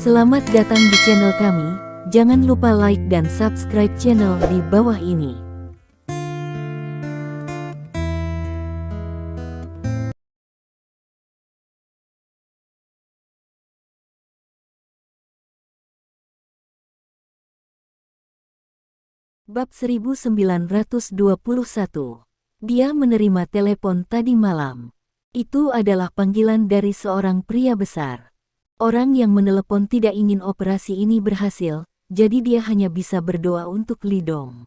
Selamat datang di channel kami, jangan lupa like dan subscribe channel di bawah ini. Bab 1921. Dia menerima telepon tadi malam. Itu adalah panggilan dari seorang pria besar. Orang yang menelepon tidak ingin operasi ini berhasil, jadi dia hanya bisa berdoa untuk Li Dong.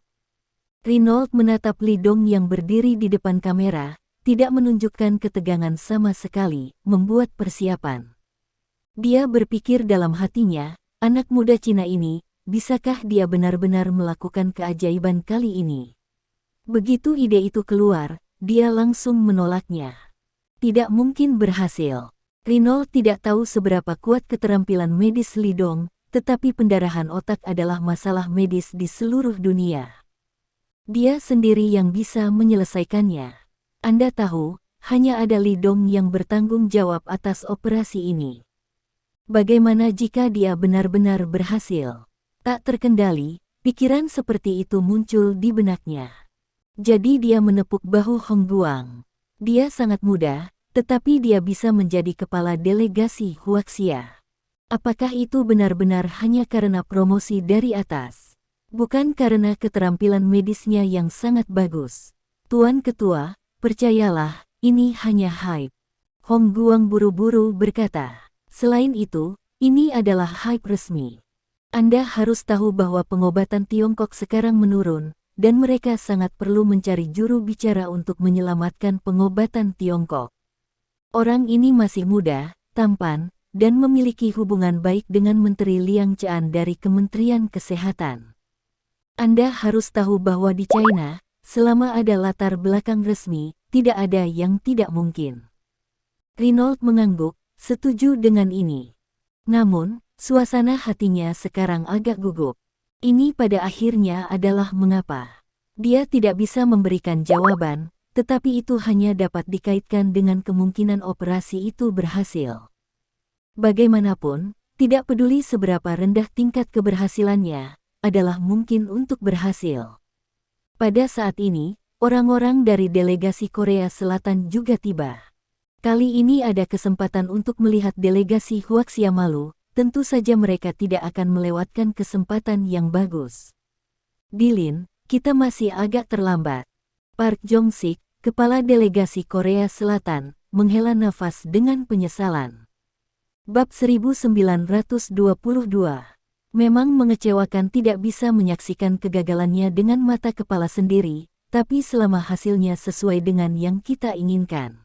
Reynolds menatap Li Dong yang berdiri di depan kamera, tidak menunjukkan ketegangan sama sekali, membuat persiapan. Dia berpikir dalam hatinya, anak muda Cina ini, bisakah dia benar-benar melakukan keajaiban kali ini? Begitu ide itu keluar, dia langsung menolaknya. Tidak mungkin berhasil. Reynolds tidak tahu seberapa kuat keterampilan medis Li Dong, tetapi pendarahan otak adalah masalah medis di seluruh dunia. Dia sendiri yang bisa menyelesaikannya. Anda tahu, hanya ada Li Dong yang bertanggung jawab atas operasi ini. Bagaimana jika dia benar-benar berhasil? Tak terkendali, pikiran seperti itu muncul di benaknya. Jadi dia menepuk bahu Hong Guang. Dia sangat muda, tetapi dia bisa menjadi kepala delegasi Huaxia. Apakah itu benar-benar hanya karena promosi dari atas? Bukan karena keterampilan medisnya yang sangat bagus. Tuan Ketua, percayalah, ini hanya hype. Hong Guang buru-buru berkata. Selain itu, ini adalah hype resmi. Anda harus tahu bahwa pengobatan Tiongkok sekarang menurun, dan mereka sangat perlu mencari juru bicara untuk menyelamatkan pengobatan Tiongkok. Orang ini masih muda, tampan, dan memiliki hubungan baik dengan Menteri Liang Chan dari Kementerian Kesehatan. Anda harus tahu bahwa di China, selama ada latar belakang resmi, tidak ada yang tidak mungkin. Reynolds mengangguk, setuju dengan ini. Namun, suasana hatinya sekarang agak gugup. Ini pada akhirnya adalah mengapa. Dia tidak bisa memberikan jawaban, tetapi itu hanya dapat dikaitkan dengan kemungkinan operasi itu berhasil. Bagaimanapun, tidak peduli seberapa rendah tingkat keberhasilannya, adalah mungkin untuk berhasil. Pada saat ini, orang-orang dari delegasi Korea Selatan juga tiba. Kali ini ada kesempatan untuk melihat delegasi Huaxia malu, tentu saja mereka tidak akan melewatkan kesempatan yang bagus. Dilin, kita masih agak terlambat. Park Jong-sik, kepala delegasi Korea Selatan, menghela nafas dengan penyesalan. Bab 1922. Memang mengecewakan tidak bisa menyaksikan kegagalannya dengan mata kepala sendiri, tapi selama hasilnya sesuai dengan yang kita inginkan.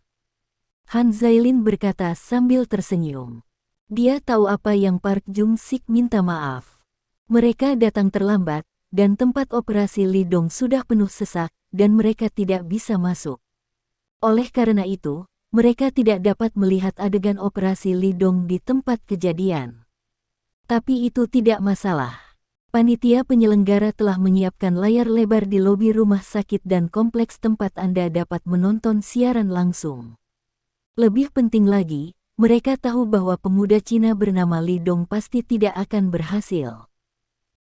Han Zailin berkata sambil tersenyum. Dia tahu apa yang Park Jong-sik minta maaf. Mereka datang terlambat, dan tempat operasi Li Dong sudah penuh sesak, dan mereka tidak bisa masuk. Oleh karena itu, mereka tidak dapat melihat adegan operasi Li Dong di tempat kejadian. Tapi itu tidak masalah. Panitia penyelenggara telah menyiapkan layar lebar di lobi rumah sakit dan kompleks tempat Anda dapat menonton siaran langsung. Lebih penting lagi, mereka tahu bahwa pemuda Cina bernama Li Dong pasti tidak akan berhasil.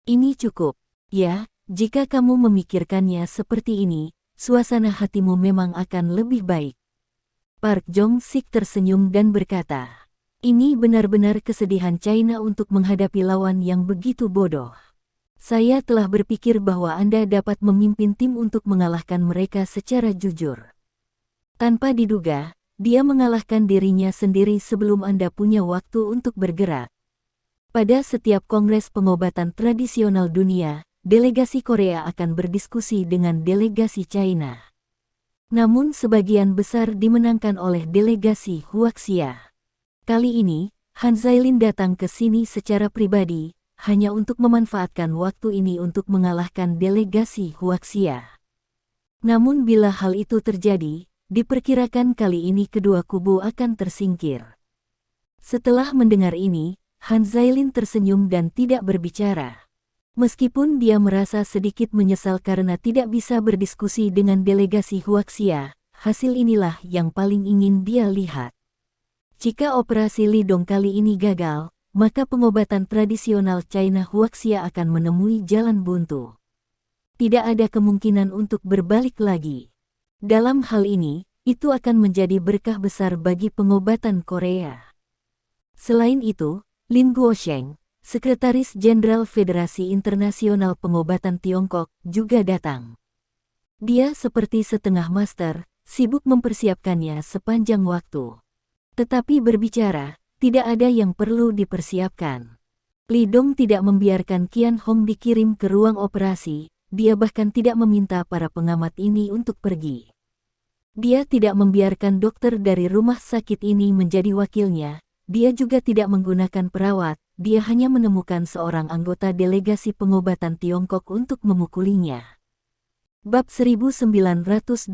Ini cukup. Ya, jika kamu memikirkannya seperti ini, suasana hatimu memang akan lebih baik. Park Jong-sik tersenyum dan berkata, ini benar-benar kesedihan China untuk menghadapi lawan yang begitu bodoh. Saya telah berpikir bahwa Anda dapat memimpin tim untuk mengalahkan mereka secara jujur. Tanpa diduga, dia mengalahkan dirinya sendiri sebelum Anda punya waktu untuk bergerak. Pada setiap kongres pengobatan tradisional dunia, delegasi Korea akan berdiskusi dengan delegasi China. Namun sebagian besar dimenangkan oleh delegasi Huaxia. Kali ini, Han Zailin datang ke sini secara pribadi, hanya untuk memanfaatkan waktu ini untuk mengalahkan delegasi Huaxia. Namun bila hal itu terjadi, diperkirakan kali ini kedua kubu akan tersingkir. Setelah mendengar ini, Han Zailin tersenyum dan tidak berbicara. Meskipun dia merasa sedikit menyesal karena tidak bisa berdiskusi dengan delegasi Huaxia, hasil inilah yang paling ingin dia lihat. Jika operasi Li Dong kali ini gagal, maka pengobatan tradisional China Huaxia akan menemui jalan buntu. Tidak ada kemungkinan untuk berbalik lagi. Dalam hal ini, itu akan menjadi berkah besar bagi pengobatan Korea. Selain itu, Lin Guosheng, Sekretaris Jenderal Federasi Internasional Pengobatan Tiongkok, juga datang. Dia seperti setengah master, sibuk mempersiapkannya sepanjang waktu. Tetapi berbicara, tidak ada yang perlu dipersiapkan. Li Dong tidak membiarkan Qian Hong dikirim ke ruang operasi, dia bahkan tidak meminta para pengamat ini untuk pergi. Dia tidak membiarkan dokter dari rumah sakit ini menjadi wakilnya, dia juga tidak menggunakan perawat, dia hanya menemukan seorang anggota delegasi pengobatan Tiongkok untuk memukulinya. Bab 1923.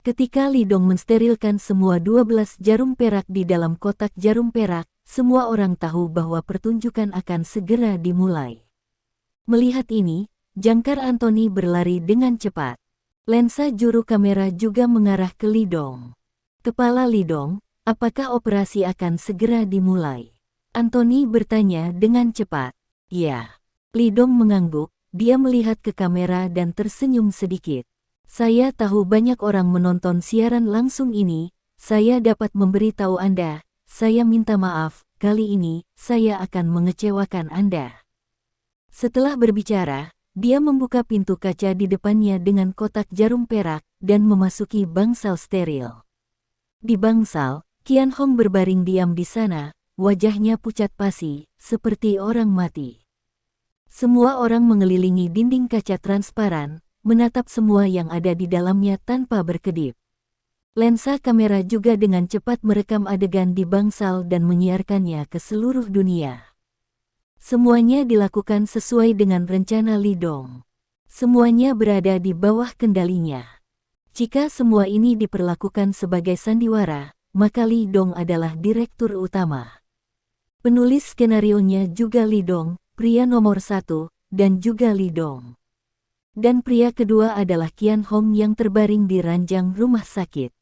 Ketika Li Dong mensterilkan semua 12 jarum perak di dalam kotak jarum perak, semua orang tahu bahwa pertunjukan akan segera dimulai. Melihat ini, jangkar Anthony berlari dengan cepat. Lensa juru kamera juga mengarah ke Li Dong. Kepala Li Dong, apakah operasi akan segera dimulai? Anthony bertanya dengan cepat. Ya. Li Dong mengangguk, dia melihat ke kamera dan tersenyum sedikit. Saya tahu banyak orang menonton siaran langsung ini, saya dapat memberitahu Anda, saya minta maaf, kali ini, saya akan mengecewakan Anda. Setelah berbicara, dia membuka pintu kaca di depannya dengan kotak jarum perak, dan memasuki bangsal steril. Di bangsal, Qian Hong berbaring diam di sana, wajahnya pucat pasi, seperti orang mati. Semua orang mengelilingi dinding kaca transparan, menatap semua yang ada di dalamnya tanpa berkedip. Lensa kamera juga dengan cepat merekam adegan di bangsal dan menyiarkannya ke seluruh dunia. Semuanya dilakukan sesuai dengan rencana Li Dong. Semuanya berada di bawah kendalinya. Jika semua ini diperlakukan sebagai sandiwara, maka Li Dong adalah direktur utama. Penulis skenarionya juga Li Dong, pria nomor 1, dan juga Li Dong. Dan pria kedua adalah Qian Hong yang terbaring di ranjang rumah sakit.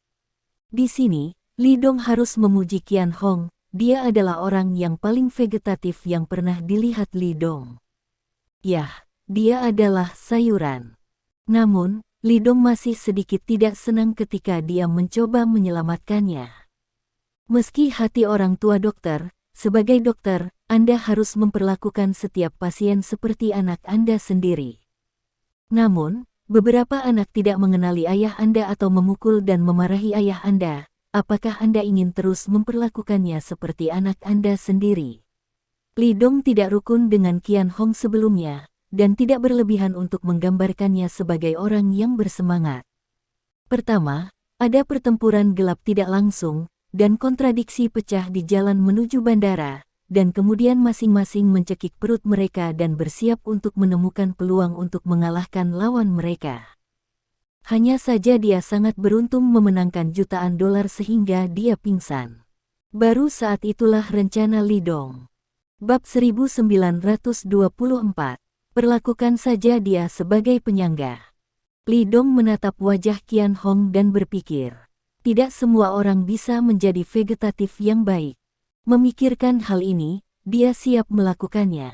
Di sini, Li Dong harus memuji Qian Hong. Dia adalah orang yang paling vegetatif yang pernah dilihat Li Dong. Yah, dia adalah sayuran. Namun, Li Dong masih sedikit tidak senang ketika dia mencoba menyelamatkannya. Meski hati orang tua dokter, sebagai dokter, Anda harus memperlakukan setiap pasien seperti anak Anda sendiri. Namun, beberapa anak tidak mengenali ayah Anda atau memukul dan memarahi ayah Anda. Apakah Anda ingin terus memperlakukannya seperti anak Anda sendiri? Li Dong tidak rukun dengan Qian Hong sebelumnya, dan tidak berlebihan untuk menggambarkannya sebagai orang yang bersemangat. Pertama, ada pertempuran gelap tidak langsung, dan kontradiksi pecah di jalan menuju bandara, dan kemudian masing-masing mencekik perut mereka dan bersiap untuk menemukan peluang untuk mengalahkan lawan mereka. Hanya saja dia sangat beruntung memenangkan jutaan dolar sehingga dia pingsan. Baru saat itulah rencana Li Dong. Bab 1924. Perlakukan saja dia sebagai penyangga. Li Dong menatap wajah Qian Hong dan berpikir, tidak semua orang bisa menjadi vegetatif yang baik. Memikirkan hal ini, dia siap melakukannya.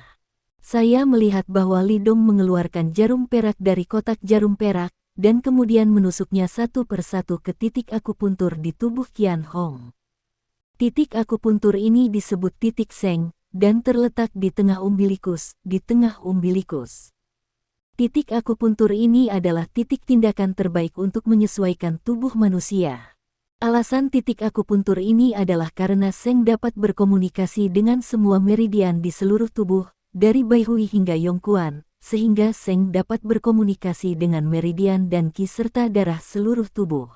Saya melihat bahwa Li Dong mengeluarkan jarum perak dari kotak jarum perak, dan kemudian menusuknya satu persatu ke titik akupuntur di tubuh Qian Hong. Titik akupuntur ini disebut titik Seng, dan terletak di tengah umbilikus, Titik akupuntur ini adalah titik tindakan terbaik untuk menyesuaikan tubuh manusia. Alasan titik akupuntur ini adalah karena Seng dapat berkomunikasi dengan semua meridian di seluruh tubuh, dari Baihui hingga Yongquan, sehingga Seng dapat berkomunikasi dengan meridian dan Qi serta darah seluruh tubuh.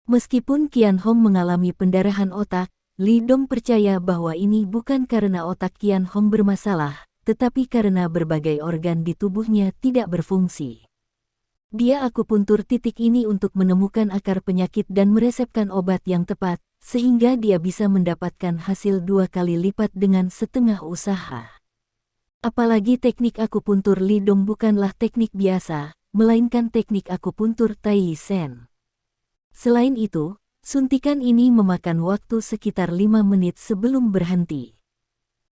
Meskipun Qian Hong mengalami pendarahan otak, Li Dong percaya bahwa ini bukan karena otak Qian Hong bermasalah, tetapi karena berbagai organ di tubuhnya tidak berfungsi. Dia akupuntur titik ini untuk menemukan akar penyakit dan meresepkan obat yang tepat, sehingga dia bisa mendapatkan hasil 2 kali lipat dengan setengah usaha. Apalagi teknik akupuntur Li Dong bukanlah teknik biasa, melainkan teknik akupuntur Tai Shen. Selain itu, suntikan ini memakan waktu sekitar 5 menit sebelum berhenti.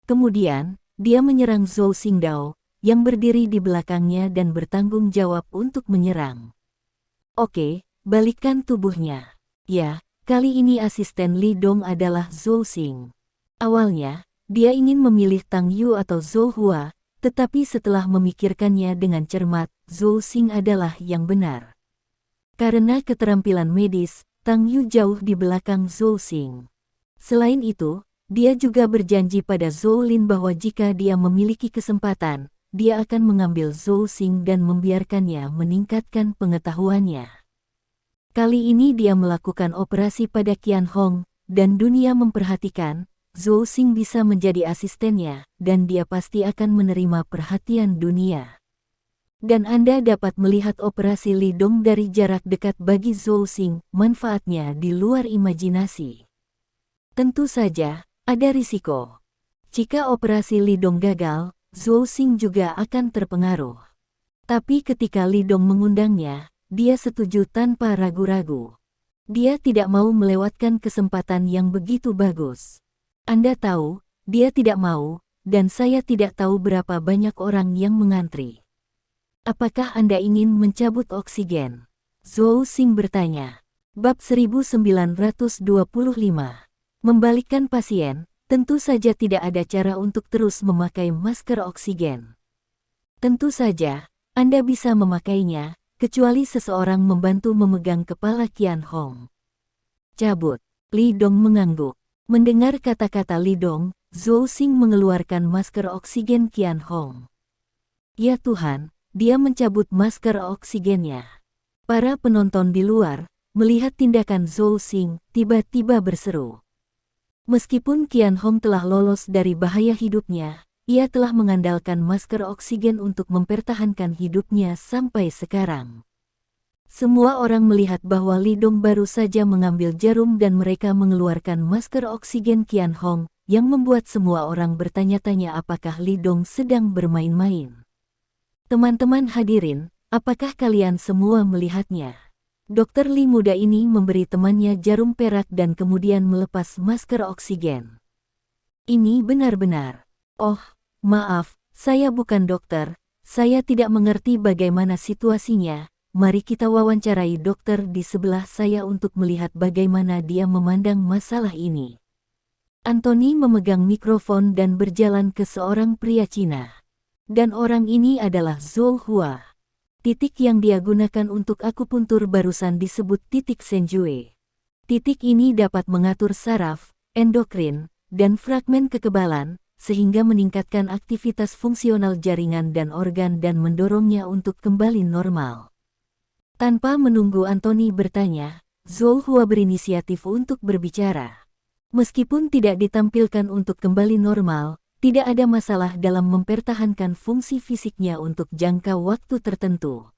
Kemudian, dia menyerang Zhou Xingdao, yang berdiri di belakangnya dan bertanggung jawab untuk menyerang. Oke, balikkan tubuhnya. Ya, kali ini asisten Li Dong adalah Zhou Xing. Awalnya, dia ingin memilih Tang Yu atau Zhou Hua, tetapi setelah memikirkannya dengan cermat, Zhou Xing adalah yang benar. Karena keterampilan medis, Tang Yu jauh di belakang Zhou Xing. Selain itu, dia juga berjanji pada Zhou Lin bahwa jika dia memiliki kesempatan, dia akan mengambil Zhou Xing dan membiarkannya meningkatkan pengetahuannya. Kali ini dia melakukan operasi pada Qian Hong, dan dunia memperhatikan, Zhou Xing bisa menjadi asistennya, dan dia pasti akan menerima perhatian dunia. Dan Anda dapat melihat operasi Li Dong dari jarak dekat bagi Zhou Xing, manfaatnya di luar imajinasi. Tentu saja, ada risiko. Jika operasi Li Dong gagal, Zhou Xing juga akan terpengaruh. Tapi ketika Li Dong mengundangnya, dia setuju tanpa ragu-ragu. Dia tidak mau melewatkan kesempatan yang begitu bagus. Anda tahu, dia tidak mau, dan saya tidak tahu berapa banyak orang yang mengantri. Apakah Anda ingin mencabut oksigen? Zhou Xing bertanya. Bab 1925. Membalikkan pasien, tentu saja tidak ada cara untuk terus memakai masker oksigen. Tentu saja, Anda bisa memakainya, kecuali seseorang membantu memegang kepala Qian Hong. Cabut. Li Dong mengangguk. Mendengar kata-kata Li Dong, Zhou Xing mengeluarkan masker oksigen Qian Hong. Ya Tuhan, dia mencabut masker oksigennya. Para penonton di luar, melihat tindakan Zhou Xing, tiba-tiba berseru. Meskipun Qian Hong telah lolos dari bahaya hidupnya, ia telah mengandalkan masker oksigen untuk mempertahankan hidupnya sampai sekarang. Semua orang melihat bahwa Li Dong baru saja mengambil jarum dan mereka mengeluarkan masker oksigen Qian Hong, yang membuat semua orang bertanya-tanya apakah Li Dong sedang bermain-main. Teman-teman hadirin, apakah kalian semua melihatnya? Dokter Li muda ini memberi temannya jarum perak dan kemudian melepas masker oksigen. Ini benar-benar. Oh, maaf, saya bukan dokter. Saya tidak mengerti bagaimana situasinya. Mari kita wawancarai dokter di sebelah saya untuk melihat bagaimana dia memandang masalah ini. Anthony memegang mikrofon dan berjalan ke seorang pria Cina. Dan orang ini adalah Zhou Hua. Titik yang dia gunakan untuk akupuntur barusan disebut titik Senjue. Titik ini dapat mengatur saraf, endokrin, dan fragmen kekebalan, sehingga meningkatkan aktivitas fungsional jaringan dan organ dan mendorongnya untuk kembali normal. Tanpa menunggu Anthony bertanya, Zhou Hua berinisiatif untuk berbicara. Meskipun tidak ditampilkan untuk kembali normal, tidak ada masalah dalam mempertahankan fungsi fisiknya untuk jangka waktu tertentu.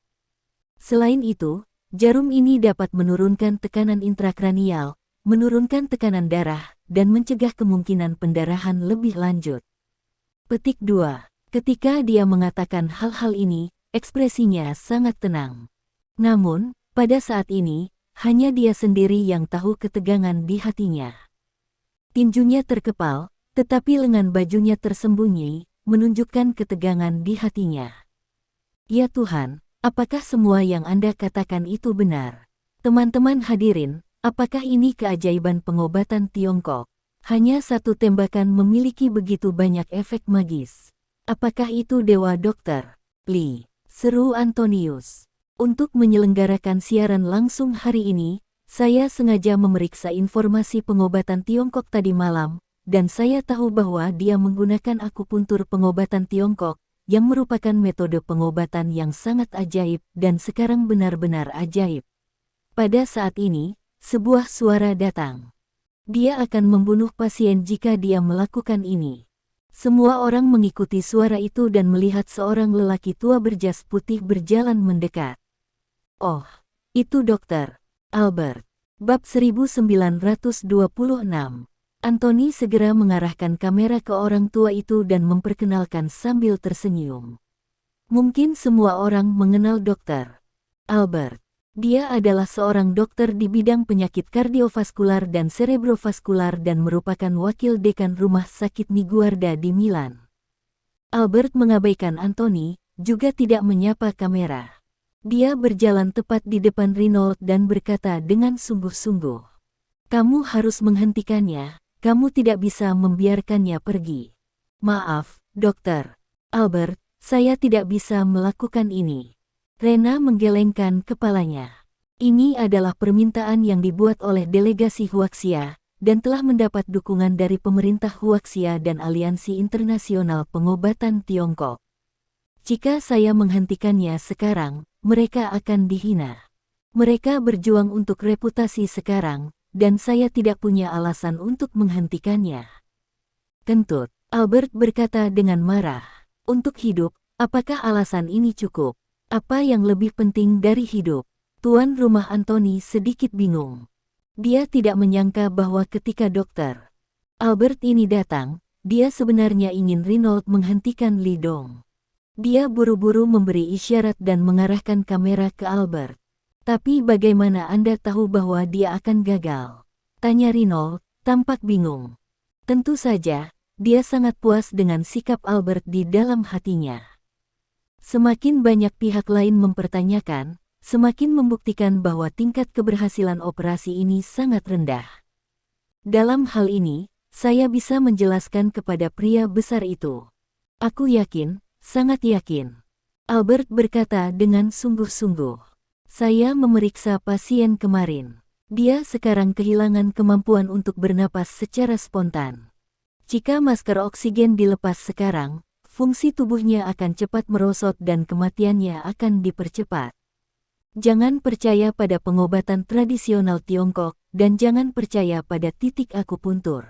Selain itu, jarum ini dapat menurunkan tekanan intrakranial, menurunkan tekanan darah, dan mencegah kemungkinan pendarahan lebih lanjut. Petik 2. Ketika dia mengatakan hal-hal ini, ekspresinya sangat tenang. Namun, pada saat ini, hanya dia sendiri yang tahu ketegangan di hatinya. Tinjunya terkepal, tetapi lengan bajunya tersembunyi, menunjukkan ketegangan di hatinya. Ya Tuhan, apakah semua yang Anda katakan itu benar? Teman-teman hadirin, apakah ini keajaiban pengobatan Tiongkok? Hanya satu tembakan memiliki begitu banyak efek magis. Apakah itu dewa dokter? Li, seru Antonius. Untuk menyelenggarakan siaran langsung hari ini, saya sengaja memeriksa informasi pengobatan Tiongkok tadi malam, dan saya tahu bahwa dia menggunakan akupuntur pengobatan Tiongkok, yang merupakan metode pengobatan yang sangat ajaib dan sekarang benar-benar ajaib. Pada saat ini, sebuah suara datang. Dia akan membunuh pasien jika dia melakukan ini. Semua orang mengikuti suara itu dan melihat seorang lelaki tua berjas putih berjalan mendekat. Oh, itu Dokter Albert. Bab 1926. Anthony segera mengarahkan kamera ke orang tua itu dan memperkenalkan sambil tersenyum. Mungkin semua orang mengenal Dokter Albert. Dia adalah seorang dokter di bidang penyakit kardiovaskular dan cerebrovaskular dan merupakan wakil dekan rumah sakit Niguarda di Milan. Albert mengabaikan Anthony, juga tidak menyapa kamera. Dia berjalan tepat di depan Renault dan berkata dengan sungguh-sungguh, "Kamu harus menghentikannya, kamu tidak bisa membiarkannya pergi." "Maaf, dokter. Albert, saya tidak bisa melakukan ini." Rena menggelengkan kepalanya. Ini adalah permintaan yang dibuat oleh delegasi Huaxia, dan telah mendapat dukungan dari pemerintah Huaxia dan Aliansi Internasional Pengobatan Tiongkok. Jika saya menghentikannya sekarang, mereka akan dihina. Mereka berjuang untuk reputasi sekarang, dan saya tidak punya alasan untuk menghentikannya. Kentut, Albert berkata dengan marah. Untuk hidup, apakah alasan ini cukup? Apa yang lebih penting dari hidup? Tuan rumah Anthony sedikit bingung. Dia tidak menyangka bahwa ketika Dr. Albert ini datang, dia sebenarnya ingin Renault menghentikan Li Dong. Dia buru-buru memberi isyarat dan mengarahkan kamera ke Albert. "Tapi bagaimana Anda tahu bahwa dia akan gagal?" tanya Renault, tampak bingung. Tentu saja, dia sangat puas dengan sikap Albert di dalam hatinya. Semakin banyak pihak lain mempertanyakan, semakin membuktikan bahwa tingkat keberhasilan operasi ini sangat rendah. Dalam hal ini, saya bisa menjelaskan kepada pria besar itu. "Aku yakin, sangat yakin," Albert berkata dengan sungguh-sungguh. "Saya memeriksa pasien kemarin. Dia sekarang kehilangan kemampuan untuk bernapas secara spontan. Jika masker oksigen dilepas sekarang, fungsi tubuhnya akan cepat merosot dan kematiannya akan dipercepat. Jangan percaya pada pengobatan tradisional Tiongkok, dan jangan percaya pada titik akupuntur.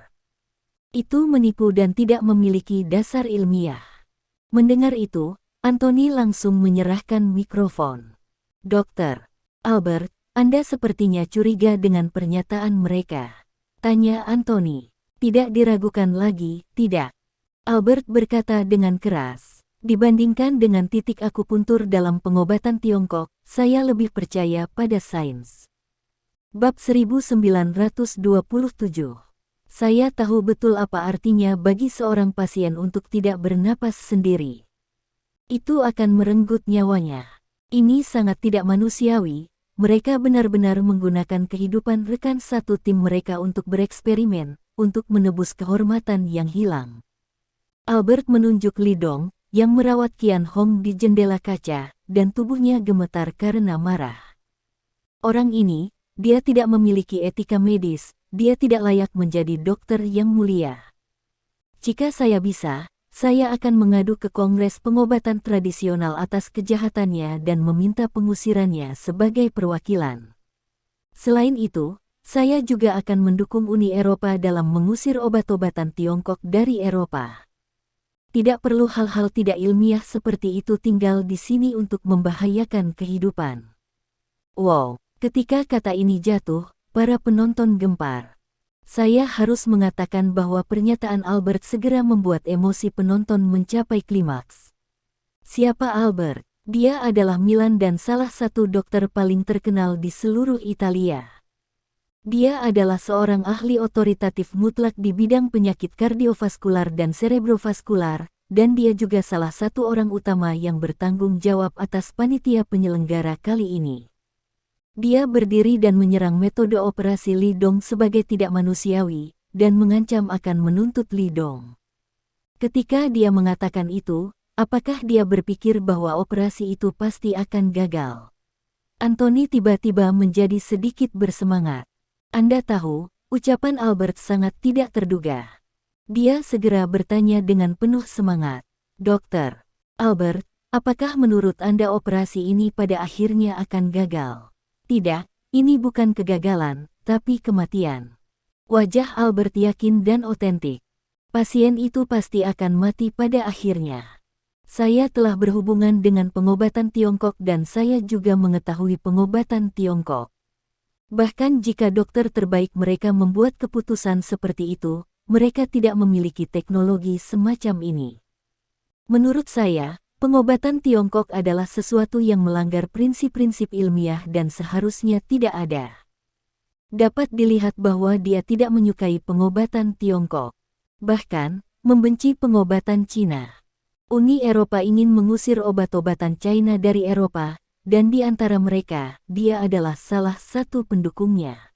Itu menipu dan tidak memiliki dasar ilmiah." Mendengar itu, Anthony langsung menyerahkan mikrofon. "Dokter Albert, Anda sepertinya curiga dengan pernyataan mereka," tanya Anthony. "Tidak diragukan lagi, tidak?" Albert berkata dengan keras. "Dibandingkan dengan titik akupuntur dalam pengobatan Tiongkok, saya lebih percaya pada sains." Bab 1927. Saya tahu betul apa artinya bagi seorang pasien untuk tidak bernapas sendiri. Itu akan merenggut nyawanya. Ini sangat tidak manusiawi. Mereka benar-benar menggunakan kehidupan rekan satu tim mereka untuk bereksperimen, untuk menebus kehormatan yang hilang. Albert menunjuk Li Dong, yang merawat Qian Hong di jendela kaca, dan tubuhnya gemetar karena marah. Orang ini, dia tidak memiliki etika medis, dia tidak layak menjadi dokter yang mulia. Jika saya bisa, saya akan mengadu ke Kongres Pengobatan Tradisional atas kejahatannya dan meminta pengusirannya sebagai perwakilan. Selain itu, saya juga akan mendukung Uni Eropa dalam mengusir obat-obatan Tiongkok dari Eropa. Tidak perlu hal-hal tidak ilmiah seperti itu tinggal di sini untuk membahayakan kehidupan. Wow, ketika kata ini jatuh, para penonton gempar. Saya harus mengatakan bahwa pernyataan Albert segera membuat emosi penonton mencapai klimaks. Siapa Albert? Dia adalah Milan dan salah satu dokter paling terkenal di seluruh Italia. Dia adalah seorang ahli otoritatif mutlak di bidang penyakit kardiovaskular dan cerebrovaskular, dan dia juga salah satu orang utama yang bertanggung jawab atas panitia penyelenggara kali ini. Dia berdiri dan menyerang metode operasi Li Dong sebagai tidak manusiawi, dan mengancam akan menuntut Li Dong. Ketika dia mengatakan itu, apakah dia berpikir bahwa operasi itu pasti akan gagal? Anthony tiba-tiba menjadi sedikit bersemangat. "Anda tahu," ucapan Albert sangat tidak terduga. Dia segera bertanya dengan penuh semangat, "Dokter Albert, apakah menurut Anda operasi ini pada akhirnya akan gagal?" "Tidak, ini bukan kegagalan, tapi kematian." Wajah Albert yakin dan otentik. "Pasien itu pasti akan mati pada akhirnya. Saya telah berhubungan dengan pengobatan Tiongkok dan saya juga mengetahui pengobatan Tiongkok. Bahkan jika dokter terbaik mereka membuat keputusan seperti itu, mereka tidak memiliki teknologi semacam ini. Menurut saya, Pengobatan Tiongkok adalah sesuatu yang melanggar prinsip-prinsip ilmiah dan seharusnya tidak ada. Dapat dilihat bahwa dia tidak menyukai pengobatan Tiongkok. Bahkan, membenci pengobatan Cina. Uni Eropa ingin mengusir obat-obatan China dari Eropa, dan di antara mereka, dia adalah salah satu pendukungnya.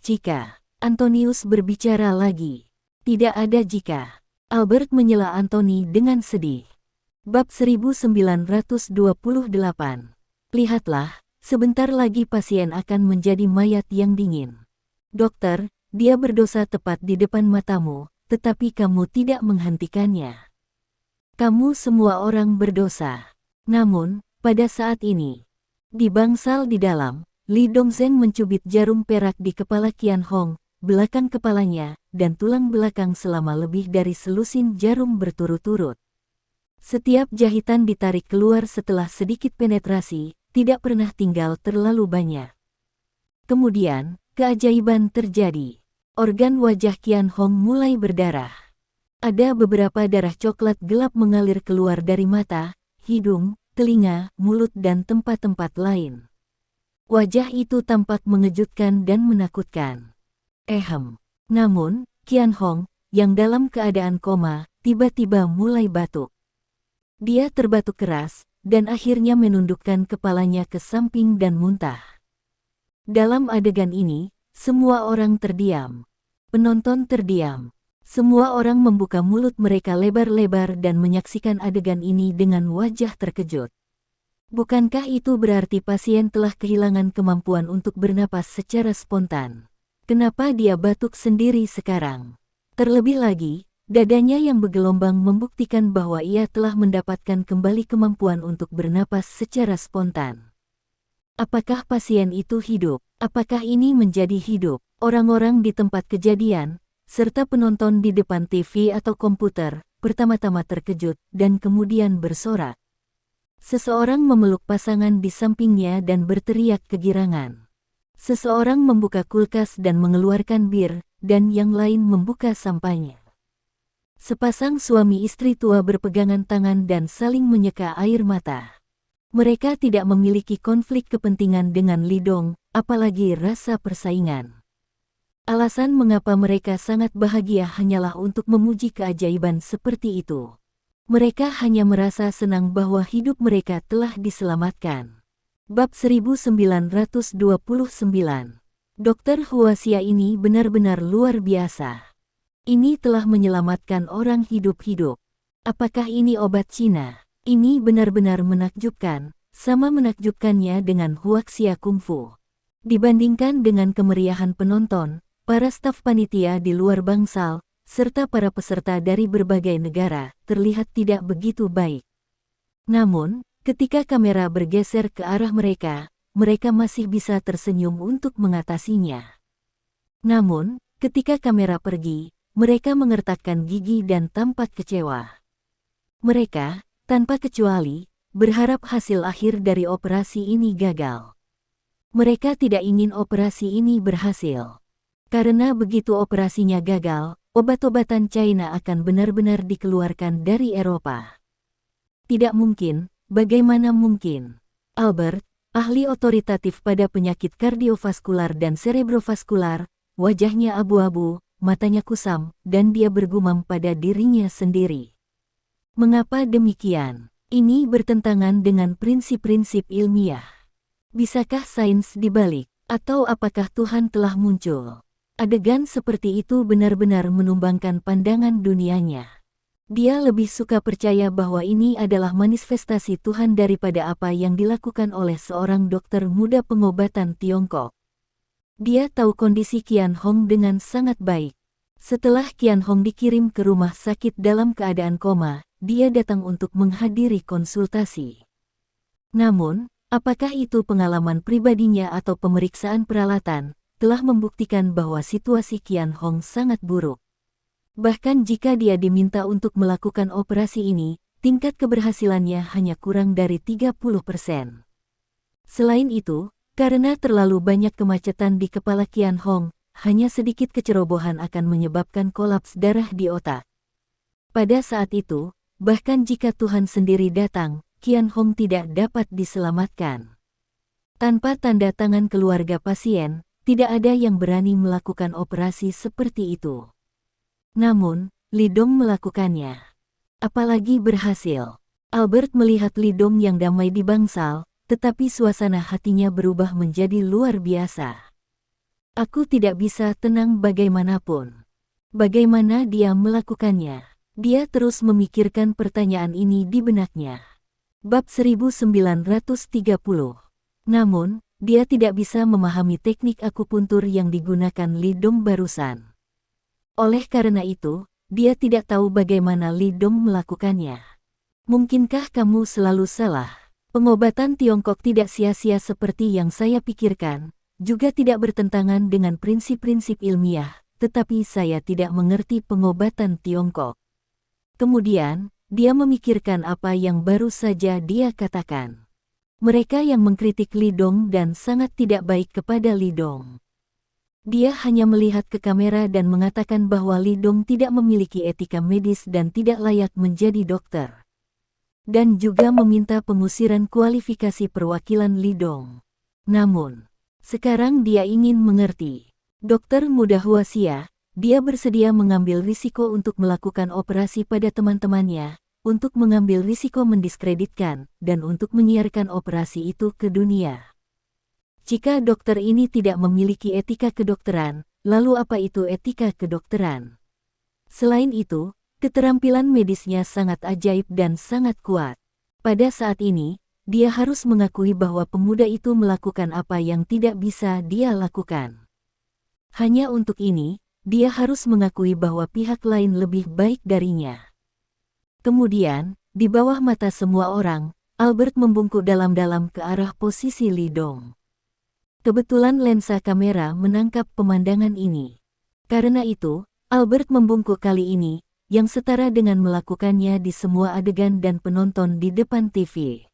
Jika Antonius berbicara lagi, tidak ada jika. Albert menyela Anthony dengan sedih. Bab 1928. Lihatlah, sebentar lagi pasien akan menjadi mayat yang dingin. Dokter, dia berdosa tepat di depan matamu, tetapi kamu tidak menghentikannya. Kamu semua orang berdosa. Namun, pada saat ini, di bangsal di dalam, Li Dongzheng mencubit jarum perak di kepala Qian Hong, belakang kepalanya, dan tulang belakang selama lebih dari selusin jarum berturut-turut. Setiap jahitan ditarik keluar setelah sedikit penetrasi, tidak pernah tinggal terlalu banyak. Kemudian, keajaiban terjadi. Organ wajah Qian Hong mulai berdarah. Ada beberapa darah coklat gelap mengalir keluar dari mata, hidung, telinga, mulut dan tempat-tempat lain. Wajah itu tampak mengejutkan dan menakutkan. Namun, Qian Hong, yang dalam keadaan koma, tiba-tiba mulai batuk. Dia terbatuk keras, dan akhirnya menundukkan kepalanya ke samping dan muntah. Dalam adegan ini, semua orang terdiam. Penonton terdiam. Semua orang membuka mulut mereka lebar-lebar dan menyaksikan adegan ini dengan wajah terkejut. Bukankah itu berarti pasien telah kehilangan kemampuan untuk bernapas secara spontan? Kenapa dia batuk sendiri sekarang? Terlebih lagi, dadanya yang bergelombang membuktikan bahwa ia telah mendapatkan kembali kemampuan untuk bernapas secara spontan. Apakah pasien itu hidup? Apakah ini menjadi hidup? Orang-orang di tempat kejadian, serta penonton di depan TV atau komputer, pertama-tama terkejut dan kemudian bersorak. Seseorang memeluk pasangan di sampingnya dan berteriak kegirangan. Seseorang membuka kulkas dan mengeluarkan bir, dan yang lain membuka sampahnya. Sepasang suami istri tua berpegangan tangan dan saling menyeka air mata. Mereka tidak memiliki konflik kepentingan dengan Li Dong, apalagi rasa persaingan. Alasan mengapa mereka sangat bahagia hanyalah untuk memuji keajaiban seperti itu. Mereka hanya merasa senang bahwa hidup mereka telah diselamatkan. Bab 1929. Dokter Huaxia ini benar-benar luar biasa. Ini telah menyelamatkan orang hidup-hidup. Apakah ini obat Cina? Ini benar-benar menakjubkan, sama menakjubkannya dengan Huaxia Kungfu. Dibandingkan dengan kemeriahan penonton, para staf panitia di luar bangsal, serta para peserta dari berbagai negara, terlihat tidak begitu baik. Namun, ketika kamera bergeser ke arah mereka, mereka masih bisa tersenyum untuk mengatasinya. Namun, ketika kamera pergi, mereka mengertakkan gigi dan tampak kecewa. Mereka, tanpa kecuali, berharap hasil akhir dari operasi ini gagal. Mereka tidak ingin operasi ini berhasil. Karena begitu operasinya gagal, obat-obatan China akan benar-benar dikeluarkan dari Eropa. Tidak mungkin, bagaimana mungkin? Albert, ahli otoritatif pada penyakit kardiovaskular dan cerebrovaskular, wajahnya abu-abu, matanya kusam, dan dia bergumam pada dirinya sendiri. Mengapa demikian? Ini bertentangan dengan prinsip-prinsip ilmiah. Bisakah sains dibalik? Atau apakah Tuhan telah muncul? Adegan seperti itu benar-benar menumbangkan pandangan dunianya. Dia lebih suka percaya bahwa ini adalah manifestasi Tuhan daripada apa yang dilakukan oleh seorang dokter muda pengobatan Tiongkok. Dia tahu kondisi Qian Hong dengan sangat baik. Setelah Qian Hong dikirim ke rumah sakit dalam keadaan koma, dia datang untuk menghadiri konsultasi. Namun, apakah itu pengalaman pribadinya atau pemeriksaan peralatan, telah membuktikan bahwa situasi Qian Hong sangat buruk. Bahkan jika dia diminta untuk melakukan operasi ini, tingkat keberhasilannya hanya kurang dari 30%. Selain itu, karena terlalu banyak kemacetan di kepala Qian Hong, hanya sedikit kecerobohan akan menyebabkan kolaps darah di otak. Pada saat itu, bahkan jika Tuhan sendiri datang, Qian Hong tidak dapat diselamatkan. Tanpa tanda tangan keluarga pasien, tidak ada yang berani melakukan operasi seperti itu. Namun, Li Dong melakukannya. Apalagi berhasil. Albert melihat Li Dong yang damai di bangsal, tetapi suasana hatinya berubah menjadi luar biasa. Aku tidak bisa tenang bagaimanapun. Bagaimana dia melakukannya? Dia terus memikirkan pertanyaan ini di benaknya. Bab 1930. Namun, dia tidak bisa memahami teknik akupuntur yang digunakan Li Dong barusan. Oleh karena itu, dia tidak tahu bagaimana Li Dong melakukannya. Mungkinkah kamu selalu salah? Pengobatan Tiongkok tidak sia-sia seperti yang saya pikirkan, juga tidak bertentangan dengan prinsip-prinsip ilmiah, tetapi saya tidak mengerti pengobatan Tiongkok. Kemudian, dia memikirkan apa yang baru saja dia katakan. Mereka yang mengkritik Li Dong dan sangat tidak baik kepada Li Dong. Dia hanya melihat ke kamera dan mengatakan bahwa Li Dong tidak memiliki etika medis dan tidak layak menjadi dokter. Dan juga meminta pengusiran kualifikasi perwakilan Li Dong. Namun, sekarang dia ingin mengerti. Dokter muda Huaxia, dia bersedia mengambil risiko untuk melakukan operasi pada teman-temannya, untuk mengambil risiko mendiskreditkan, dan untuk menyiarkan operasi itu ke dunia. Jika dokter ini tidak memiliki etika kedokteran, lalu apa itu etika kedokteran? Selain itu, keterampilan medisnya sangat ajaib dan sangat kuat. Pada saat ini, dia harus mengakui bahwa pemuda itu melakukan apa yang tidak bisa dia lakukan. Hanya untuk ini, dia harus mengakui bahwa pihak lain lebih baik darinya. Kemudian, di bawah mata semua orang, Albert membungkuk dalam-dalam ke arah posisi Li Dong. Kebetulan lensa kamera menangkap pemandangan ini. Karena itu, Albert membungkuk kali ini, yang setara dengan melakukannya di semua adegan dan penonton di depan TV.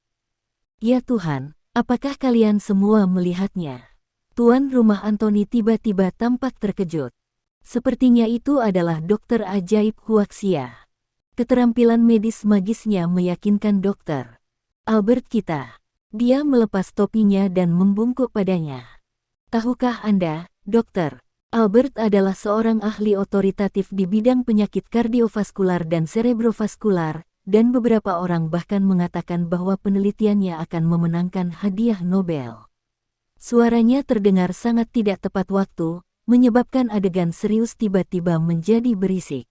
Ya Tuhan, apakah kalian semua melihatnya? Tuan rumah Anthony tiba-tiba tampak terkejut. Sepertinya itu adalah dokter ajaib Huaxia. Keterampilan medis magisnya meyakinkan dokter Albert kita. Dia melepas topinya dan membungkuk padanya. Tahukah Anda, dokter, Albert adalah seorang ahli otoritatif di bidang penyakit kardiovaskular dan cerebrovaskular, dan beberapa orang bahkan mengatakan bahwa penelitiannya akan memenangkan hadiah Nobel. Suaranya terdengar sangat tidak tepat waktu, menyebabkan adegan serius tiba-tiba menjadi berisik.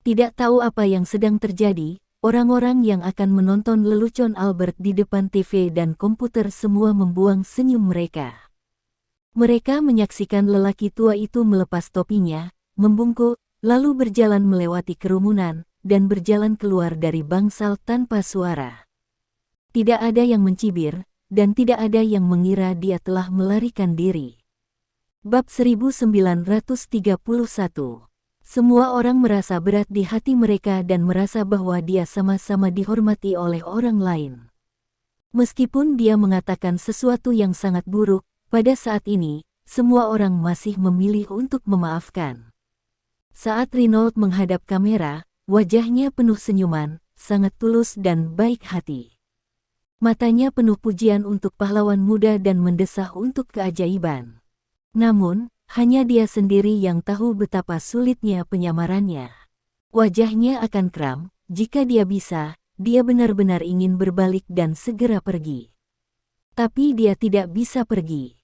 Tidak tahu apa yang sedang terjadi, orang-orang yang akan menonton lelucon Albert di depan TV dan komputer semua membuang senyum mereka. Mereka menyaksikan lelaki tua itu melepas topinya, membungkuk, lalu berjalan melewati kerumunan, dan berjalan keluar dari bangsal tanpa suara. Tidak ada yang mencibir, dan tidak ada yang mengira dia telah melarikan diri. Bab 1931. Semua orang merasa berat di hati mereka dan merasa bahwa dia sama-sama dihormati oleh orang lain. Meskipun dia mengatakan sesuatu yang sangat buruk, pada saat ini, semua orang masih memilih untuk memaafkan. Saat Renault menghadap kamera, wajahnya penuh senyuman, sangat tulus dan baik hati. Matanya penuh pujian untuk pahlawan muda dan mendesah untuk keajaiban. Namun, hanya dia sendiri yang tahu betapa sulitnya penyamarannya. Wajahnya akan kram, jika dia bisa, dia benar-benar ingin berbalik dan segera pergi. Tapi dia tidak bisa pergi.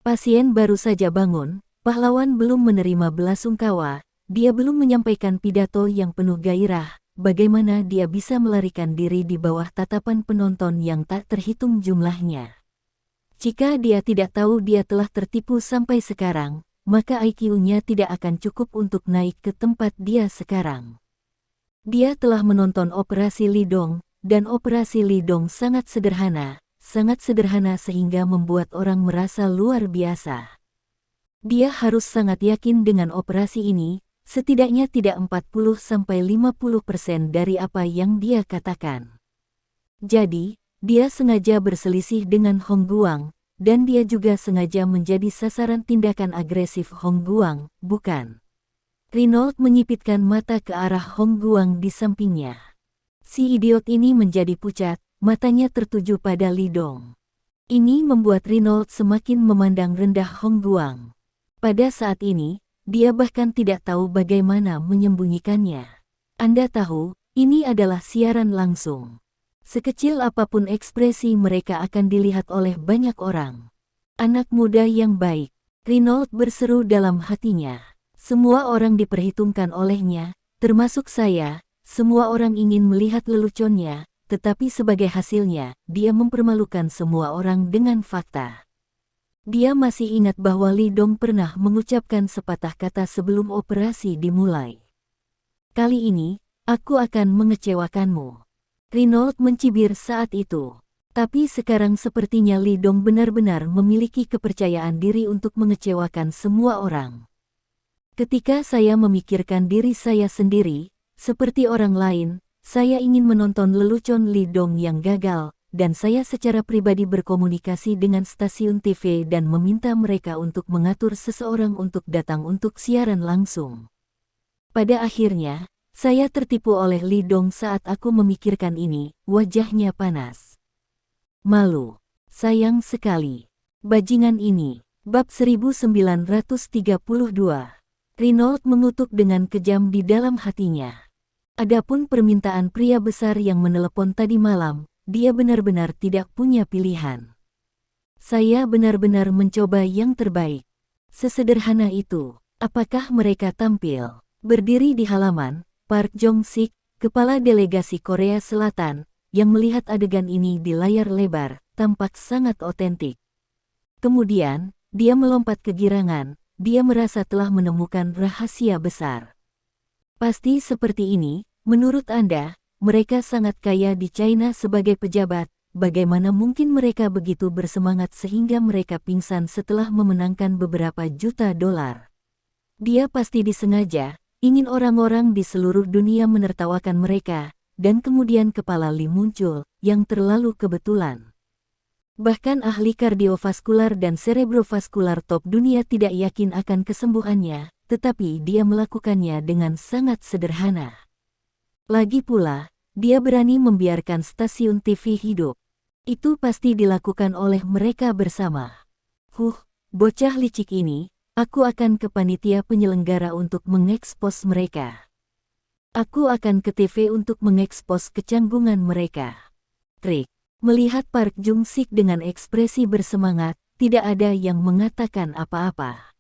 Pasien baru saja bangun, pahlawan belum menerima belasungkawa, dia belum menyampaikan pidato yang penuh gairah, bagaimana dia bisa melarikan diri di bawah tatapan penonton yang tak terhitung jumlahnya. Jika dia tidak tahu dia telah tertipu sampai sekarang, maka IQ-nya tidak akan cukup untuk naik ke tempat dia sekarang. Dia telah menonton operasi Li Dong, dan operasi Li Dong sangat sederhana sehingga membuat orang merasa luar biasa. Dia harus sangat yakin dengan operasi ini, setidaknya tidak 40-50% dari apa yang dia katakan. Jadi, dia sengaja berselisih dengan Hong Guang, dan dia juga sengaja menjadi sasaran tindakan agresif Hong Guang, bukan? Renault menyipitkan mata ke arah Hong Guang di sampingnya. Si idiot ini menjadi pucat, matanya tertuju pada Li Dong. Ini membuat Reynolds semakin memandang rendah Hong Guang. Pada saat ini, dia bahkan tidak tahu bagaimana menyembunyikannya. Anda tahu, ini adalah siaran langsung. Sekecil apapun ekspresi mereka akan dilihat oleh banyak orang. Anak muda yang baik, Reynolds berseru dalam hatinya. Semua orang diperhitungkan olehnya, termasuk saya. Semua orang ingin melihat leluconnya, tetapi sebagai hasilnya, dia mempermalukan semua orang dengan fakta. Dia masih ingat bahwa Li Dong pernah mengucapkan sepatah kata sebelum operasi dimulai. Kali ini, aku akan mengecewakanmu. Reynolds mencibir saat itu. Tapi sekarang sepertinya Li Dong benar-benar memiliki kepercayaan diri untuk mengecewakan semua orang. Ketika saya memikirkan diri saya sendiri, seperti orang lain, saya ingin menonton lelucon Li Dong yang gagal, dan saya secara pribadi berkomunikasi dengan stasiun TV dan meminta mereka untuk mengatur seseorang untuk datang untuk siaran langsung. Pada akhirnya, saya tertipu oleh Li Dong saat aku memikirkan ini, wajahnya panas. Malu. Sayang sekali. Bajingan ini. Bab 1932. Reynolds mengutuk dengan kejam di dalam hatinya. Adapun permintaan pria besar yang menelepon tadi malam, dia benar-benar tidak punya pilihan. Saya benar-benar mencoba yang terbaik. Sesederhana itu. Apakah mereka tampil? Berdiri di halaman, Park Jong-sik, kepala delegasi Korea Selatan, yang melihat adegan ini di layar lebar, tampak sangat otentik. Kemudian, dia melompat kegirangan, dia merasa telah menemukan rahasia besar. Pasti seperti ini, menurut Anda, mereka sangat kaya di China sebagai pejabat, bagaimana mungkin mereka begitu bersemangat sehingga mereka pingsan setelah memenangkan beberapa juta dolar. Dia pasti disengaja, ingin orang-orang di seluruh dunia menertawakan mereka, dan kemudian kepala Li muncul, yang terlalu kebetulan. Bahkan ahli kardiovaskular dan cerebrovaskular top dunia tidak yakin akan kesembuhannya, tetapi dia melakukannya dengan sangat sederhana. Lagi pula, dia berani membiarkan stasiun TV hidup. Itu pasti dilakukan oleh mereka bersama. Bocah licik ini, aku akan ke panitia penyelenggara untuk mengekspos mereka. Aku akan ke TV untuk mengekspos kecanggungan mereka. Trik. Melihat Park Jong-sik dengan ekspresi bersemangat, tidak ada yang mengatakan apa-apa.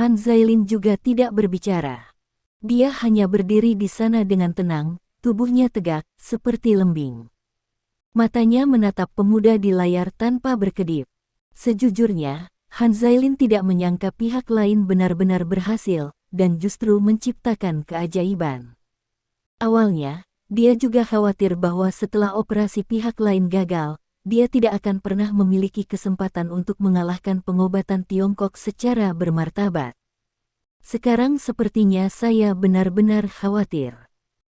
Han Zailin juga tidak berbicara. Dia hanya berdiri di sana dengan tenang, tubuhnya tegak, seperti lembing. Matanya menatap pemuda di layar tanpa berkedip. Sejujurnya, Han Zailin tidak menyangka pihak lain benar-benar berhasil, dan justru menciptakan keajaiban. Awalnya, dia juga khawatir bahwa setelah operasi pihak lain gagal, dia tidak akan pernah memiliki kesempatan untuk mengalahkan pengobatan Tiongkok secara bermartabat. Sekarang sepertinya saya benar-benar khawatir.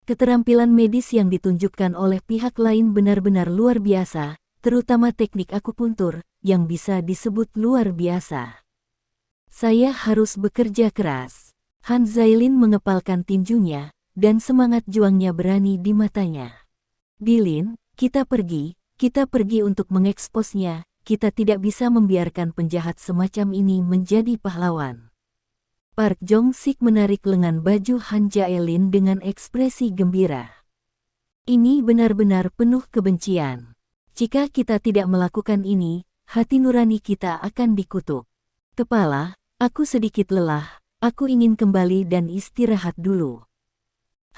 Keterampilan medis yang ditunjukkan oleh pihak lain benar-benar luar biasa, terutama teknik akupuntur, yang bisa disebut luar biasa. Saya harus bekerja keras. Han Zailin mengepalkan tinjunya, dan semangat juangnya berani di matanya. Dilin, kita pergi untuk mengeksposnya, kita tidak bisa membiarkan penjahat semacam ini menjadi pahlawan. Park Jong-sik menarik lengan baju Han Jaelin dengan ekspresi gembira. Ini benar-benar penuh kebencian. Jika kita tidak melakukan ini, hati nurani kita akan dikutuk. Kepala, aku sedikit lelah, aku ingin kembali dan istirahat dulu.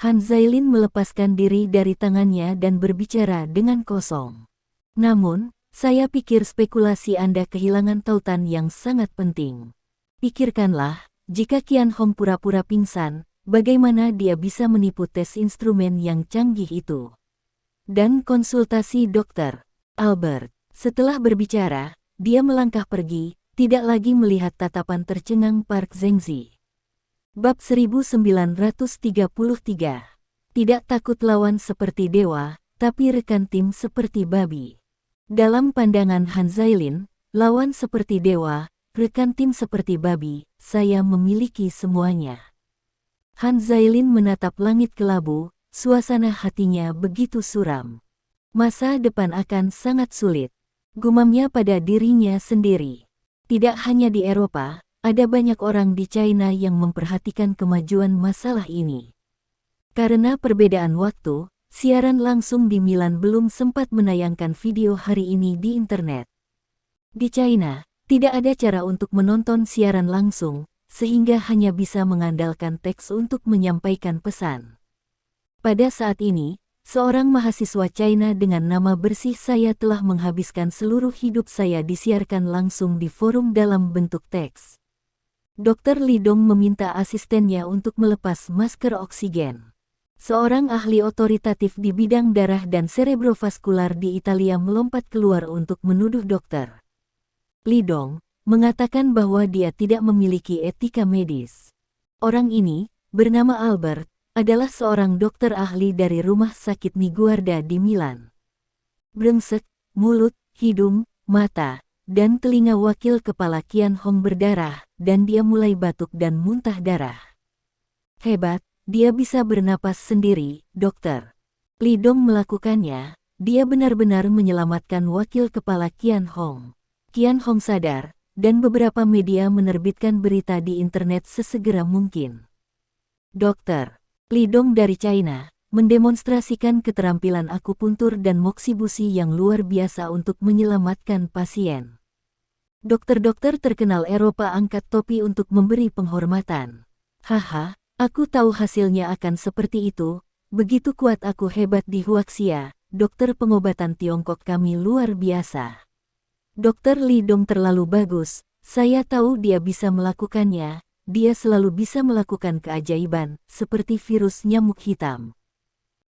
Han Zailin melepaskan diri dari tangannya dan berbicara dengan kosong. Namun, saya pikir spekulasi Anda kehilangan tautan yang sangat penting. Pikirkanlah, jika Qian Hong pura-pura pingsan, bagaimana dia bisa menipu tes instrumen yang canggih itu? Dan konsultasi dokter. Albert, setelah berbicara, dia melangkah pergi, tidak lagi melihat tatapan tercengang Park Zhengzi. Bab 1933. Tidak takut lawan seperti dewa, tapi rekan tim seperti babi. Dalam pandangan Han Zailin, lawan seperti dewa, rekan tim seperti babi, saya memiliki semuanya. Han Zailin menatap langit kelabu, suasana hatinya begitu suram. Masa depan akan sangat sulit, gumamnya pada dirinya sendiri. Tidak hanya di Eropa, ada banyak orang di China yang memperhatikan kemajuan masalah ini. Karena perbedaan waktu, siaran langsung di Milan belum sempat menayangkan video hari ini di internet. Di China, tidak ada cara untuk menonton siaran langsung, sehingga hanya bisa mengandalkan teks untuk menyampaikan pesan. Pada saat ini, seorang mahasiswa China dengan nama bersih "Saya telah menghabiskan seluruh hidup saya" disiarkan langsung di forum dalam bentuk teks. Dr. Li Dong meminta asistennya untuk melepas masker oksigen. Seorang ahli otoritatif di bidang darah dan cerebrovaskular di Italia melompat keluar untuk menuduh Dr. Li Dong, mengatakan bahwa dia tidak memiliki etika medis. Orang ini, bernama Albert, adalah seorang dokter ahli dari rumah sakit Niguarda di Milan. Brengsek, mulut, hidung, mata, dan telinga wakil kepala Qian Hong berdarah, dan dia mulai batuk dan muntah darah. Hebat, dia bisa bernapas sendiri, dokter. Li Dong melakukannya, dia benar-benar menyelamatkan wakil kepala Qian Hong. Qian Hong sadar, dan beberapa media menerbitkan berita di internet sesegera mungkin. Dokter Li Dong dari China mendemonstrasikan keterampilan akupuntur dan moksibusi yang luar biasa untuk menyelamatkan pasien. Dokter-dokter terkenal Eropa angkat topi untuk memberi penghormatan. Haha, aku tahu hasilnya akan seperti itu, begitu kuat aku hebat di Huaxia, dokter pengobatan Tiongkok kami luar biasa. Dokter Li Dong terlalu bagus, saya tahu dia bisa melakukannya. Dia selalu bisa melakukan keajaiban, seperti virus nyamuk hitam.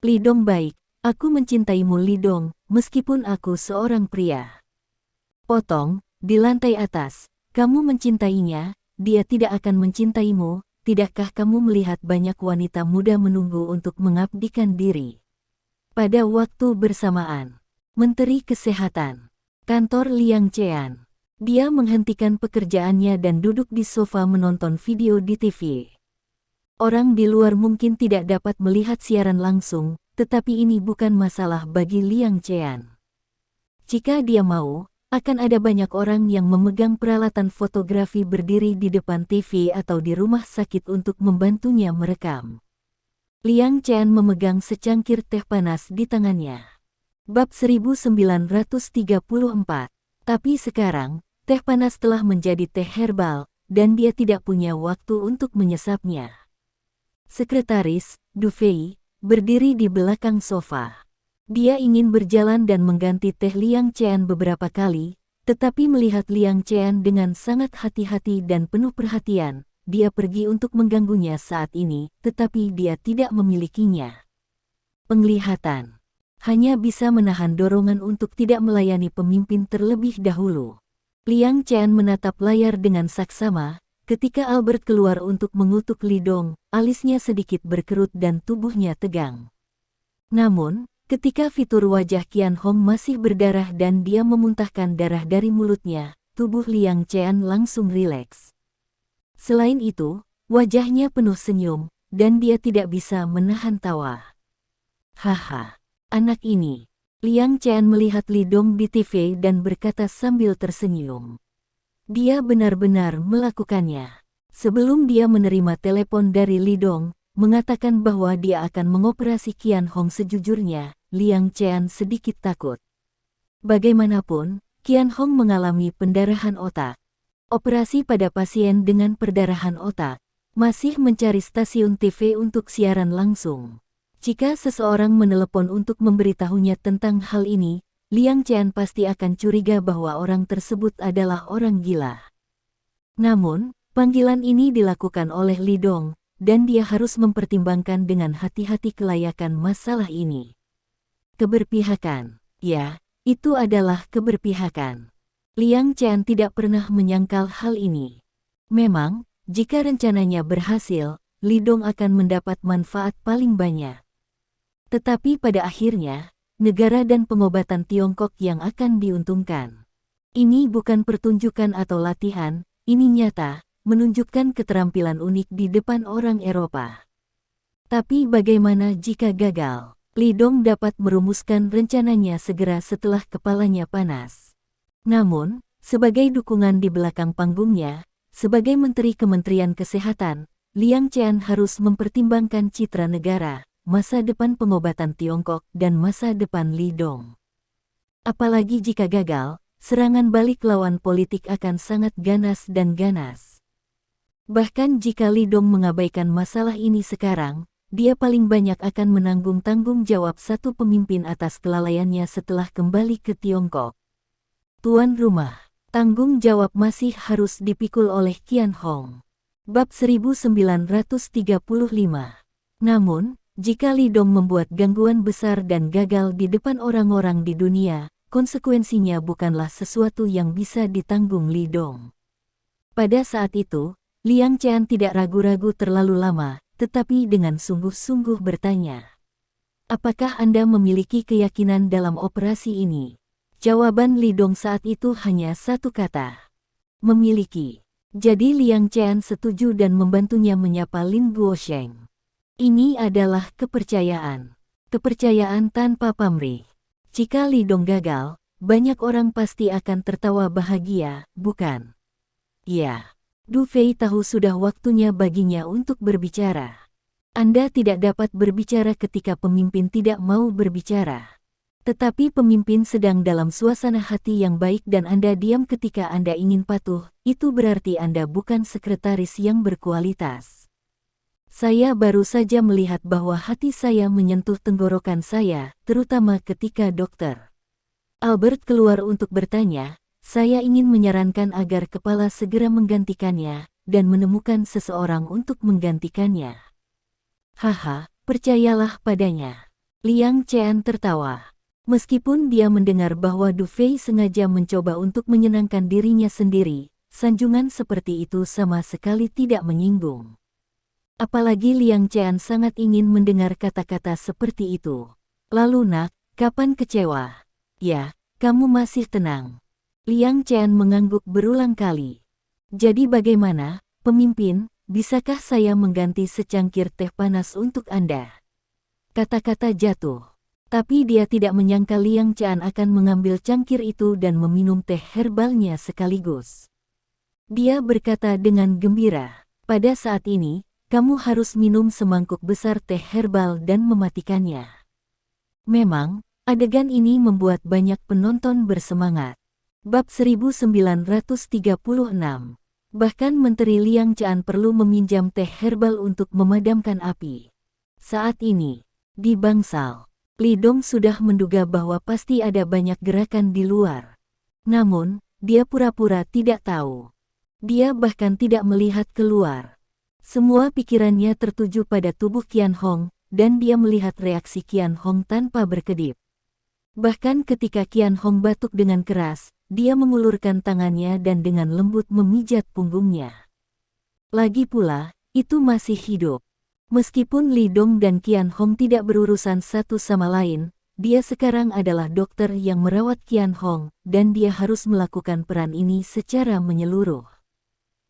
Li Dong baik, aku mencintaimu Li Dong, meskipun aku seorang pria. Potong, di lantai atas, kamu mencintainya, dia tidak akan mencintaimu, tidakkah kamu melihat banyak wanita muda menunggu untuk mengabdikan diri? Pada waktu bersamaan, Menteri Kesehatan, kantor Liang Chean. Dia menghentikan pekerjaannya dan duduk di sofa menonton video di TV. Orang di luar mungkin tidak dapat melihat siaran langsung, tetapi ini bukan masalah bagi Liang Chean. Jika dia mau, akan ada banyak orang yang memegang peralatan fotografi berdiri di depan TV atau di rumah sakit untuk membantunya merekam. Liang Chean memegang secangkir teh panas di tangannya. Bab 1934. Tapi sekarang, teh panas telah menjadi teh herbal, dan dia tidak punya waktu untuk menyesapnya. Sekretaris, Du Fei, berdiri di belakang sofa. Dia ingin berjalan dan mengganti teh Liang Chean beberapa kali, tetapi melihat Liang Chean dengan sangat hati-hati dan penuh perhatian, dia pergi untuk mengganggunya saat ini, tetapi dia tidak memilikinya. Penglihatan. Hanya bisa menahan dorongan untuk tidak melayani pemimpin terlebih dahulu. Liang Chean menatap layar dengan saksama, ketika Albert keluar untuk mengutuk Li Dong, alisnya sedikit berkerut dan tubuhnya tegang. Namun, ketika fitur wajah Qian Hong masih berdarah dan dia memuntahkan darah dari mulutnya, tubuh Liang Chean langsung rileks. Selain itu, wajahnya penuh senyum, dan dia tidak bisa menahan tawa. Haha, anak ini. Liang Chean melihat Li Dong di TV dan berkata sambil tersenyum. Dia benar-benar melakukannya. Sebelum dia menerima telepon dari Li Dong, mengatakan bahwa dia akan mengoperasi Qian Hong sejujurnya, Liang Chean sedikit takut. Bagaimanapun, Qian Hong mengalami pendarahan otak. Operasi pada pasien dengan perdarahan otak, masih mencari stasiun TV untuk siaran langsung. Jika seseorang menelepon untuk memberitahunya tentang hal ini, Liang Chean pasti akan curiga bahwa orang tersebut adalah orang gila. Namun, panggilan ini dilakukan oleh Li Dong, dan dia harus mempertimbangkan dengan hati-hati kelayakan masalah ini. Keberpihakan. Ya, itu adalah keberpihakan. Liang Chean tidak pernah menyangkal hal ini. Memang, jika rencananya berhasil, Li Dong akan mendapat manfaat paling banyak. Tetapi pada akhirnya, negara dan pengobatan Tiongkok yang akan diuntungkan. Ini bukan pertunjukan atau latihan, ini nyata, menunjukkan keterampilan unik di depan orang Eropa. Tapi bagaimana jika gagal? Li Dong dapat merumuskan rencananya segera setelah kepalanya panas. Namun, sebagai dukungan di belakang panggungnya, sebagai Menteri Kementerian Kesehatan, Liang Qian harus mempertimbangkan citra negara, masa depan pengobatan Tiongkok, dan masa depan Li Dong. Apalagi jika gagal, serangan balik lawan politik akan sangat ganas dan ganas. Bahkan jika Li Dong mengabaikan masalah ini sekarang, dia paling banyak akan menanggung tanggung jawab satu pemimpin atas kelalaiannya setelah kembali ke Tiongkok. Tuan rumah, tanggung jawab masih harus dipikul oleh Qian Hong. Bab 1935. Namun, jika Li Dong membuat gangguan besar dan gagal di depan orang-orang di dunia, konsekuensinya bukanlah sesuatu yang bisa ditanggung Li Dong. Pada saat itu, Liang Qian tidak ragu-ragu terlalu lama, tetapi dengan sungguh-sungguh bertanya, "Apakah Anda memiliki keyakinan dalam operasi ini?" Jawaban Li Dong saat itu hanya satu kata, "Memiliki." Jadi Liang Qian setuju dan membantunya menyapa Lin Guosheng. Ini adalah kepercayaan. Kepercayaan tanpa pamrih. Jika Li Dong gagal, banyak orang pasti akan tertawa bahagia, bukan? Ya. Du Fei tahu sudah waktunya baginya untuk berbicara. Anda tidak dapat berbicara ketika pemimpin tidak mau berbicara. Tetapi pemimpin sedang dalam suasana hati yang baik dan Anda diam ketika Anda ingin patuh, itu berarti Anda bukan sekretaris yang berkualitas. Saya baru saja melihat bahwa hati saya menyentuh tenggorokan saya, terutama ketika Dr. Albert keluar untuk bertanya. Saya ingin menyarankan agar kepala segera menggantikannya, dan menemukan seseorang untuk menggantikannya. Haha, percayalah padanya. Liang Qian tertawa. Meskipun dia mendengar bahwa Du Fei sengaja mencoba untuk menyenangkan dirinya sendiri, sanjungan seperti itu sama sekali tidak menyinggung. Apalagi Liang Qian sangat ingin mendengar kata-kata seperti itu. Lalu nak, kapan kecewa? Ya, kamu masih tenang. Liang Qian mengangguk berulang kali. Jadi bagaimana, pemimpin, bisakah saya mengganti secangkir teh panas untuk Anda? Kata-kata jatuh. Tapi dia tidak menyangka Liang Qian akan mengambil cangkir itu dan meminum teh herbalnya sekaligus. Dia berkata dengan gembira, "Pada saat ini, kamu harus minum semangkuk besar teh herbal dan mematikannya." Memang, adegan ini membuat banyak penonton bersemangat. Bab 1936. Bahkan Menteri Liang Qian perlu meminjam teh herbal untuk memadamkan api. Saat ini, di bangsal, Li Dong sudah menduga bahwa pasti ada banyak gerakan di luar. Namun, dia pura-pura tidak tahu. Dia bahkan tidak melihat keluar. Semua pikirannya tertuju pada tubuh Qian Hong, dan dia melihat reaksi Qian Hong tanpa berkedip. Bahkan ketika Qian Hong batuk dengan keras, dia mengulurkan tangannya dan dengan lembut memijat punggungnya. Lagi pula, itu masih hidup. Meskipun Li Dong dan Qian Hong tidak berurusan satu sama lain, dia sekarang adalah dokter yang merawat Qian Hong, dan dia harus melakukan peran ini secara menyeluruh.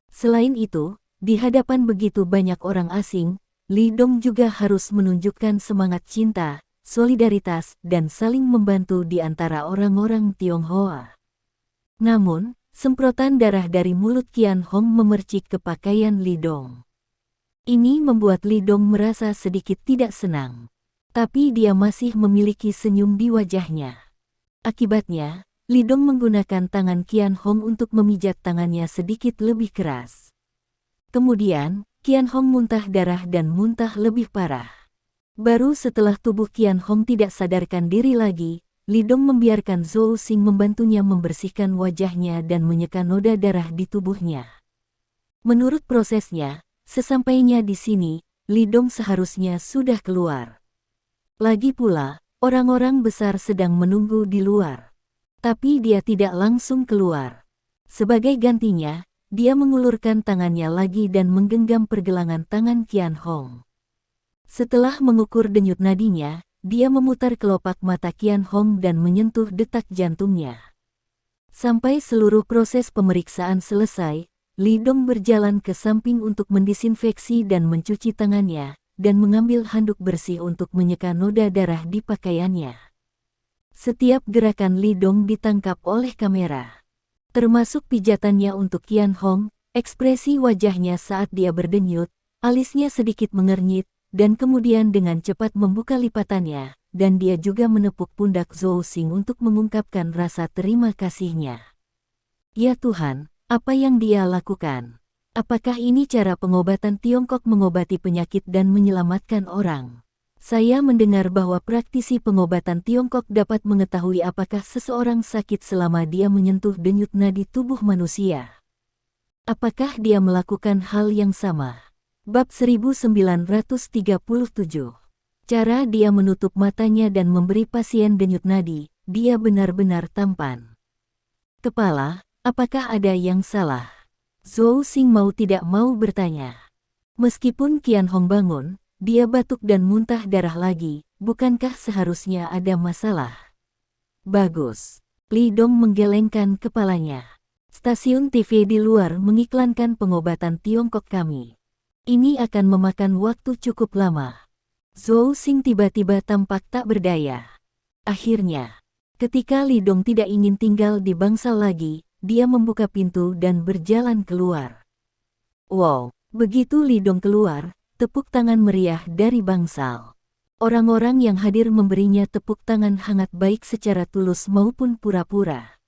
Selain itu, di hadapan begitu banyak orang asing, Li Dong juga harus menunjukkan semangat cinta, solidaritas, dan saling membantu di antara orang-orang Tionghoa. Namun, semprotan darah dari mulut Qian Hong memercik ke pakaian Li Dong. Ini membuat Li Dong merasa sedikit tidak senang. Tapi dia masih memiliki senyum di wajahnya. Akibatnya, Li Dong menggunakan tangan Qian Hong untuk memijat tangannya sedikit lebih keras. Kemudian, Qian Hong muntah darah dan muntah lebih parah. Baru setelah tubuh Qian Hong tidak sadarkan diri lagi, Li Dong membiarkan Zhou Xing membantunya membersihkan wajahnya dan menyeka noda darah di tubuhnya. Menurut prosesnya, sesampainya di sini, Li Dong seharusnya sudah keluar. Lagi pula, orang-orang besar sedang menunggu di luar. Tapi dia tidak langsung keluar. Sebagai gantinya, dia mengulurkan tangannya lagi dan menggenggam pergelangan tangan Qian Hong. Setelah mengukur denyut nadinya, dia memutar kelopak mata Qian Hong dan menyentuh detak jantungnya. Sampai seluruh proses pemeriksaan selesai, Li Dong berjalan ke samping untuk mendisinfeksi dan mencuci tangannya, dan mengambil handuk bersih untuk menyeka noda darah di pakaiannya. Setiap gerakan Li Dong ditangkap oleh kamera. Termasuk pijatannya untuk Qian Hong, ekspresi wajahnya saat dia berdenyut, alisnya sedikit mengernyit, dan kemudian dengan cepat membuka lipatannya, dan dia juga menepuk pundak Zhou Xing untuk mengungkapkan rasa terima kasihnya. Ya Tuhan, apa yang dia lakukan? Apakah ini cara pengobatan Tiongkok mengobati penyakit dan menyelamatkan orang? Saya mendengar bahwa praktisi pengobatan Tiongkok dapat mengetahui apakah seseorang sakit selama dia menyentuh denyut nadi tubuh manusia. Apakah dia melakukan hal yang sama? Bab 1937. Cara dia menutup matanya dan memberi pasien denyut nadi, dia benar-benar tampan. Kepala, apakah ada yang salah? Zhou Xing mau tidak mau bertanya. Meskipun Qian Hong bangun, dia batuk dan muntah darah lagi, bukankah seharusnya ada masalah? Bagus. Li Dong menggelengkan kepalanya. Stasiun TV di luar mengiklankan pengobatan Tiongkok kami. Ini akan memakan waktu cukup lama. Zhou Xing tiba-tiba tampak tak berdaya. Akhirnya, ketika Li Dong tidak ingin tinggal di bangsal lagi, dia membuka pintu dan berjalan keluar. Wow, begitu Li Dong keluar, tepuk tangan meriah dari bangsal. Orang-orang yang hadir memberinya tepuk tangan hangat baik secara tulus maupun pura-pura.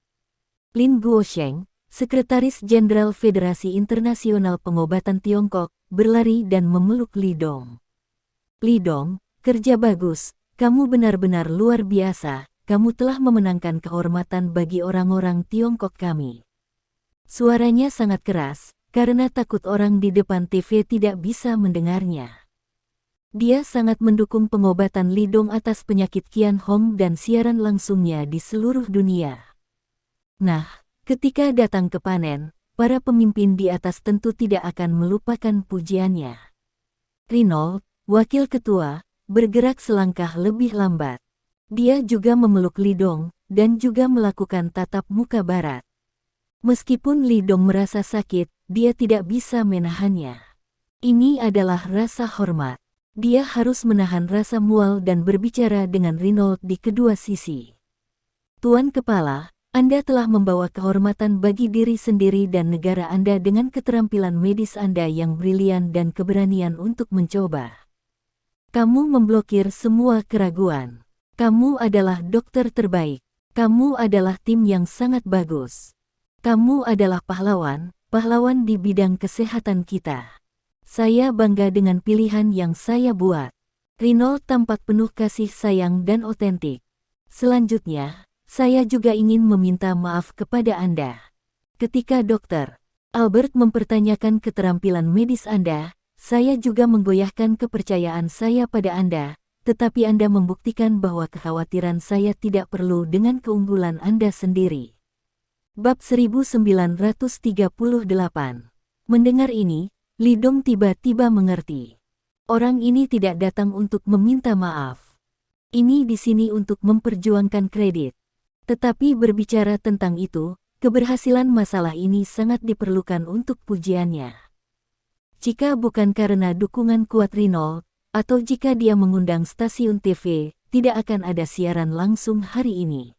Lin Guosheng, Sekretaris Jenderal Federasi Internasional Pengobatan Tiongkok, berlari dan memeluk Li Dong. Li Dong, kerja bagus, kamu benar-benar luar biasa, kamu telah memenangkan kehormatan bagi orang-orang Tiongkok kami. Suaranya sangat keras, karena takut orang di depan TV tidak bisa mendengarnya. Dia sangat mendukung pengobatan Li Dong atas penyakit Qian Hong dan siaran langsungnya di seluruh dunia. Nah, ketika datang ke panen, para pemimpin di atas tentu tidak akan melupakan pujiannya. Renault, wakil ketua, bergerak selangkah lebih lambat. Dia juga memeluk Li Dong, dan juga melakukan tatap muka barat. Meskipun Li Dong merasa sakit, dia tidak bisa menahannya. Ini adalah rasa hormat. Dia harus menahan rasa mual dan berbicara dengan Renault di kedua sisi. Tuan Kepala, Anda telah membawa kehormatan bagi diri sendiri dan negara Anda dengan keterampilan medis Anda yang brilian dan keberanian untuk mencoba. Kamu memblokir semua keraguan. Kamu adalah dokter terbaik. Kamu adalah tim yang sangat bagus. Kamu adalah pahlawan, pahlawan di bidang kesehatan kita. Saya bangga dengan pilihan yang saya buat. Renault tampak penuh kasih sayang dan otentik. Selanjutnya, saya juga ingin meminta maaf kepada Anda. Ketika Dr. Albert mempertanyakan keterampilan medis Anda, saya juga menggoyahkan kepercayaan saya pada Anda, tetapi Anda membuktikan bahwa kekhawatiran saya tidak perlu dengan keunggulan Anda sendiri. Bab 1938. Mendengar ini, Li Dong tiba-tiba mengerti. Orang ini tidak datang untuk meminta maaf. Ini di sini untuk memperjuangkan kredit. Tetapi berbicara tentang itu, keberhasilan masalah ini sangat diperlukan untuk pujiannya. Jika bukan karena dukungan kuat Renault, atau jika dia mengundang stasiun TV, tidak akan ada siaran langsung hari ini.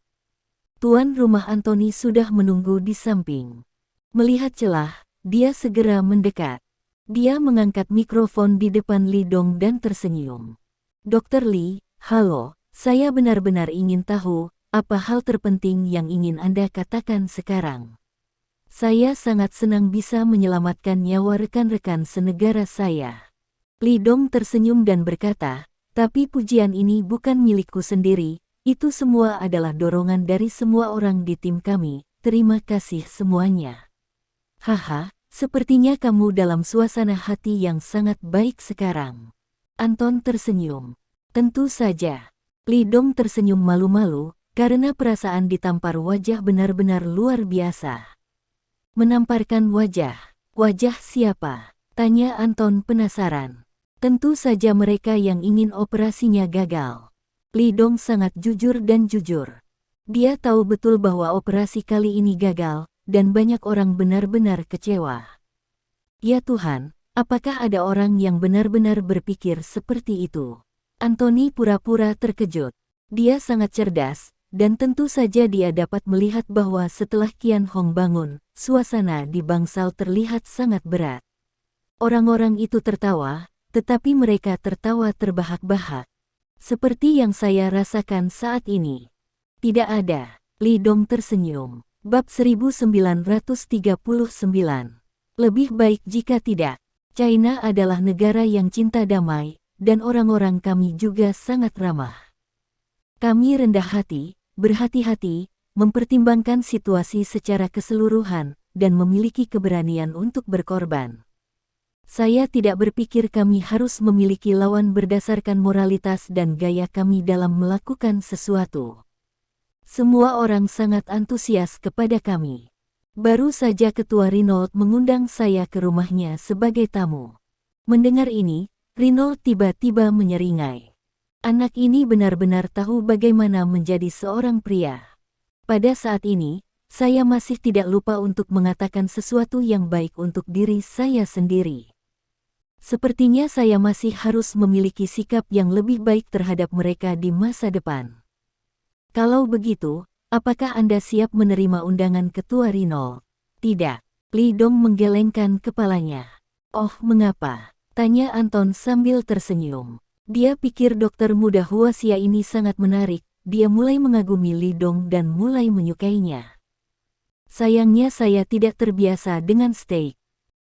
Tuan rumah Anthony sudah menunggu di samping. Melihat celah, dia segera mendekat. Dia mengangkat mikrofon di depan Li Dong dan tersenyum. Dr. Li, halo, saya benar-benar ingin tahu, apa hal terpenting yang ingin Anda katakan sekarang? Saya sangat senang bisa menyelamatkan nyawa rekan-rekan senegara saya. Li Dong tersenyum dan berkata, tapi pujian ini bukan milikku sendiri, itu semua adalah dorongan dari semua orang di tim kami, terima kasih semuanya. Haha, sepertinya kamu dalam suasana hati yang sangat baik sekarang. Anton tersenyum. Tentu saja. Li Dong tersenyum malu-malu, karena perasaan ditampar wajah benar-benar luar biasa. Menamparkan wajah. Wajah siapa? Tanya Anton penasaran. Tentu saja mereka yang ingin operasinya gagal. Li Dong sangat jujur dan jujur. Dia tahu betul bahwa operasi kali ini gagal, dan banyak orang benar-benar kecewa. Ya Tuhan, Apakah ada orang yang benar-benar berpikir seperti itu? Anthony pura-pura terkejut. Dia sangat cerdas, dan tentu saja dia dapat melihat bahwa setelah Qian Hong bangun, suasana di bangsal terlihat sangat berat. Orang-orang itu tertawa, tetapi mereka tertawa terbahak-bahak. Seperti yang saya rasakan saat ini. Tidak ada. Li Dong tersenyum. Bab 1939. Lebih baik jika tidak. China adalah negara yang cinta damai, dan orang-orang kami juga sangat ramah. Kami rendah hati, berhati-hati, mempertimbangkan situasi secara keseluruhan, dan memiliki keberanian untuk berkorban. Saya tidak berpikir kami harus memiliki lawan berdasarkan moralitas dan gaya kami dalam melakukan sesuatu. Semua orang sangat antusias kepada kami. Baru saja Ketua Reynolds mengundang saya ke rumahnya sebagai tamu. Mendengar ini, Reynolds tiba-tiba menyeringai. Anak ini benar-benar tahu bagaimana menjadi seorang pria. Pada saat ini, saya masih tidak lupa untuk mengatakan sesuatu yang baik untuk diri saya sendiri. Sepertinya saya masih harus memiliki sikap yang lebih baik terhadap mereka di masa depan. Kalau begitu, apakah Anda siap menerima undangan Ketua Reynolds? Tidak. Li Dong menggelengkan kepalanya. Oh, mengapa? Tanya Anton sambil tersenyum. Dia pikir dokter muda Huaxia ini sangat menarik. Dia mulai mengagumi Li Dong dan mulai menyukainya. Sayangnya saya tidak terbiasa dengan steak.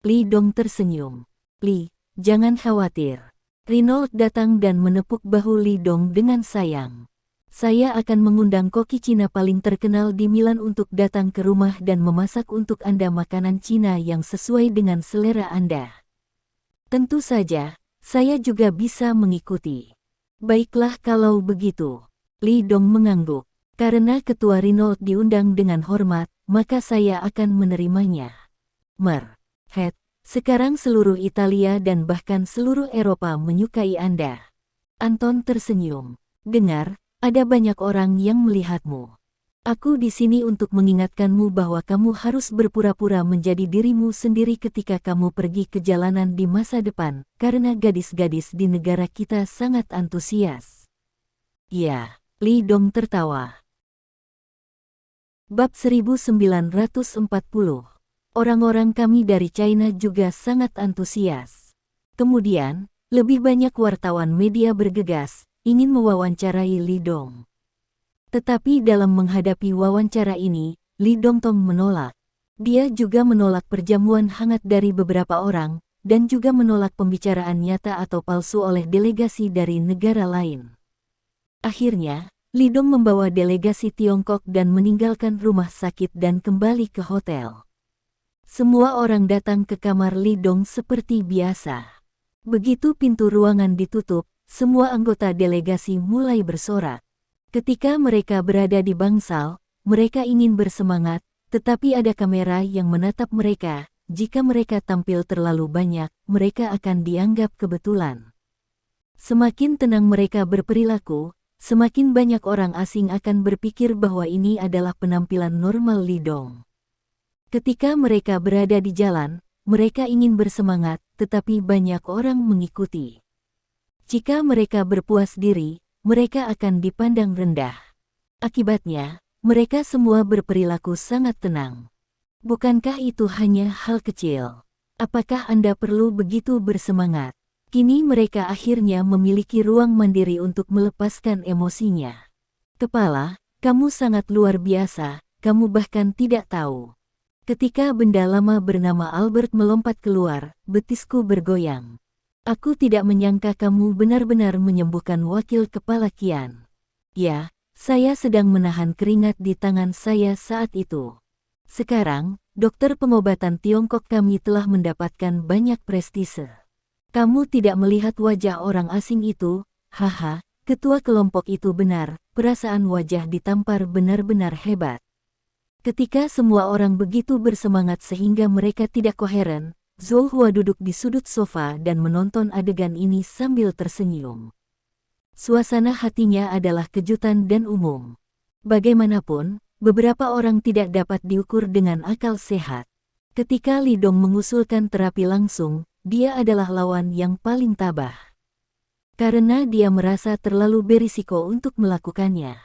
Li Dong tersenyum. Li, jangan khawatir. Reynolds datang dan menepuk bahu Li Dong dengan sayang. Saya akan mengundang koki Cina paling terkenal di Milan untuk datang ke rumah dan memasak untuk Anda makanan Cina yang sesuai dengan selera Anda. Tentu saja, saya juga bisa mengikuti. Baiklah kalau begitu. Li Dong mengangguk. Karena Ketua Reynolds diundang dengan hormat, maka saya akan menerimanya. Sekarang seluruh Italia dan bahkan seluruh Eropa menyukai Anda. Anton tersenyum. Dengar, ada banyak orang yang melihatmu. Aku di sini untuk mengingatkanmu bahwa kamu harus berpura-pura menjadi dirimu sendiri ketika kamu pergi ke jalanan di masa depan, karena gadis-gadis di negara kita sangat antusias. Ya, Li Dong tertawa. Bab 1940. Orang-orang kami dari China juga sangat antusias. Kemudian, lebih banyak wartawan media bergegas, ingin mewawancarai Li Dong. Tetapi dalam menghadapi wawancara ini, Li Dongtong menolak. Dia juga menolak perjamuan hangat dari beberapa orang, dan juga menolak pembicaraan nyata atau palsu oleh delegasi dari negara lain. Akhirnya, Li Dong membawa delegasi Tiongkok dan meninggalkan rumah sakit dan kembali ke hotel. Semua orang datang ke kamar Li Dong seperti biasa. Begitu pintu ruangan ditutup, semua anggota delegasi mulai bersorak. Ketika mereka berada di bangsal, mereka ingin bersemangat, tetapi ada kamera yang menatap mereka. Jika mereka tampil terlalu banyak, mereka akan dianggap kebetulan. Semakin tenang mereka berperilaku, semakin banyak orang asing akan berpikir bahwa ini adalah penampilan normal Li Dong. Ketika mereka berada di jalan, mereka ingin bersemangat, tetapi banyak orang mengikuti. Jika mereka berpuas diri, mereka akan dipandang rendah. Akibatnya, mereka semua berperilaku sangat tenang. Bukankah itu hanya hal kecil? Apakah Anda perlu begitu bersemangat? Kini mereka akhirnya memiliki ruang mandiri untuk melepaskan emosinya. Kepala, kamu sangat luar biasa, kamu bahkan tidak tahu. Ketika benda lama bernama Albert melompat keluar, betisku bergoyang. Aku tidak menyangka kamu benar-benar menyembuhkan wakil kepala Qian. Ya, saya sedang menahan keringat di tangan saya saat itu. Sekarang, dokter pengobatan Tiongkok kami telah mendapatkan banyak prestise. Kamu tidak melihat wajah orang asing itu, haha, ketua kelompok itu benar, perasaan wajah ditampar benar-benar hebat. Ketika semua orang begitu bersemangat sehingga mereka tidak koheren, Zhou Hua duduk di sudut sofa dan menonton adegan ini sambil tersenyum. Suasana hatinya adalah kejutan dan umum. Bagaimanapun, beberapa orang tidak dapat diukur dengan akal sehat. Ketika Li Dong mengusulkan terapi langsung, dia adalah lawan yang paling tabah. Karena dia merasa terlalu berisiko untuk melakukannya.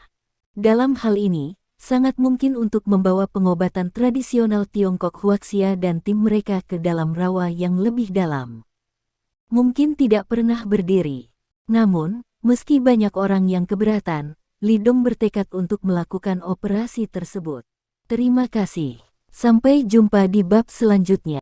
Dalam hal ini, sangat mungkin untuk membawa pengobatan tradisional Tiongkok Huaxia dan tim mereka ke dalam rawa yang lebih dalam. Mungkin tidak pernah berdiri. Namun, meski banyak orang yang keberatan, Li Dong bertekad untuk melakukan operasi tersebut. Terima kasih. Sampai jumpa di bab selanjutnya.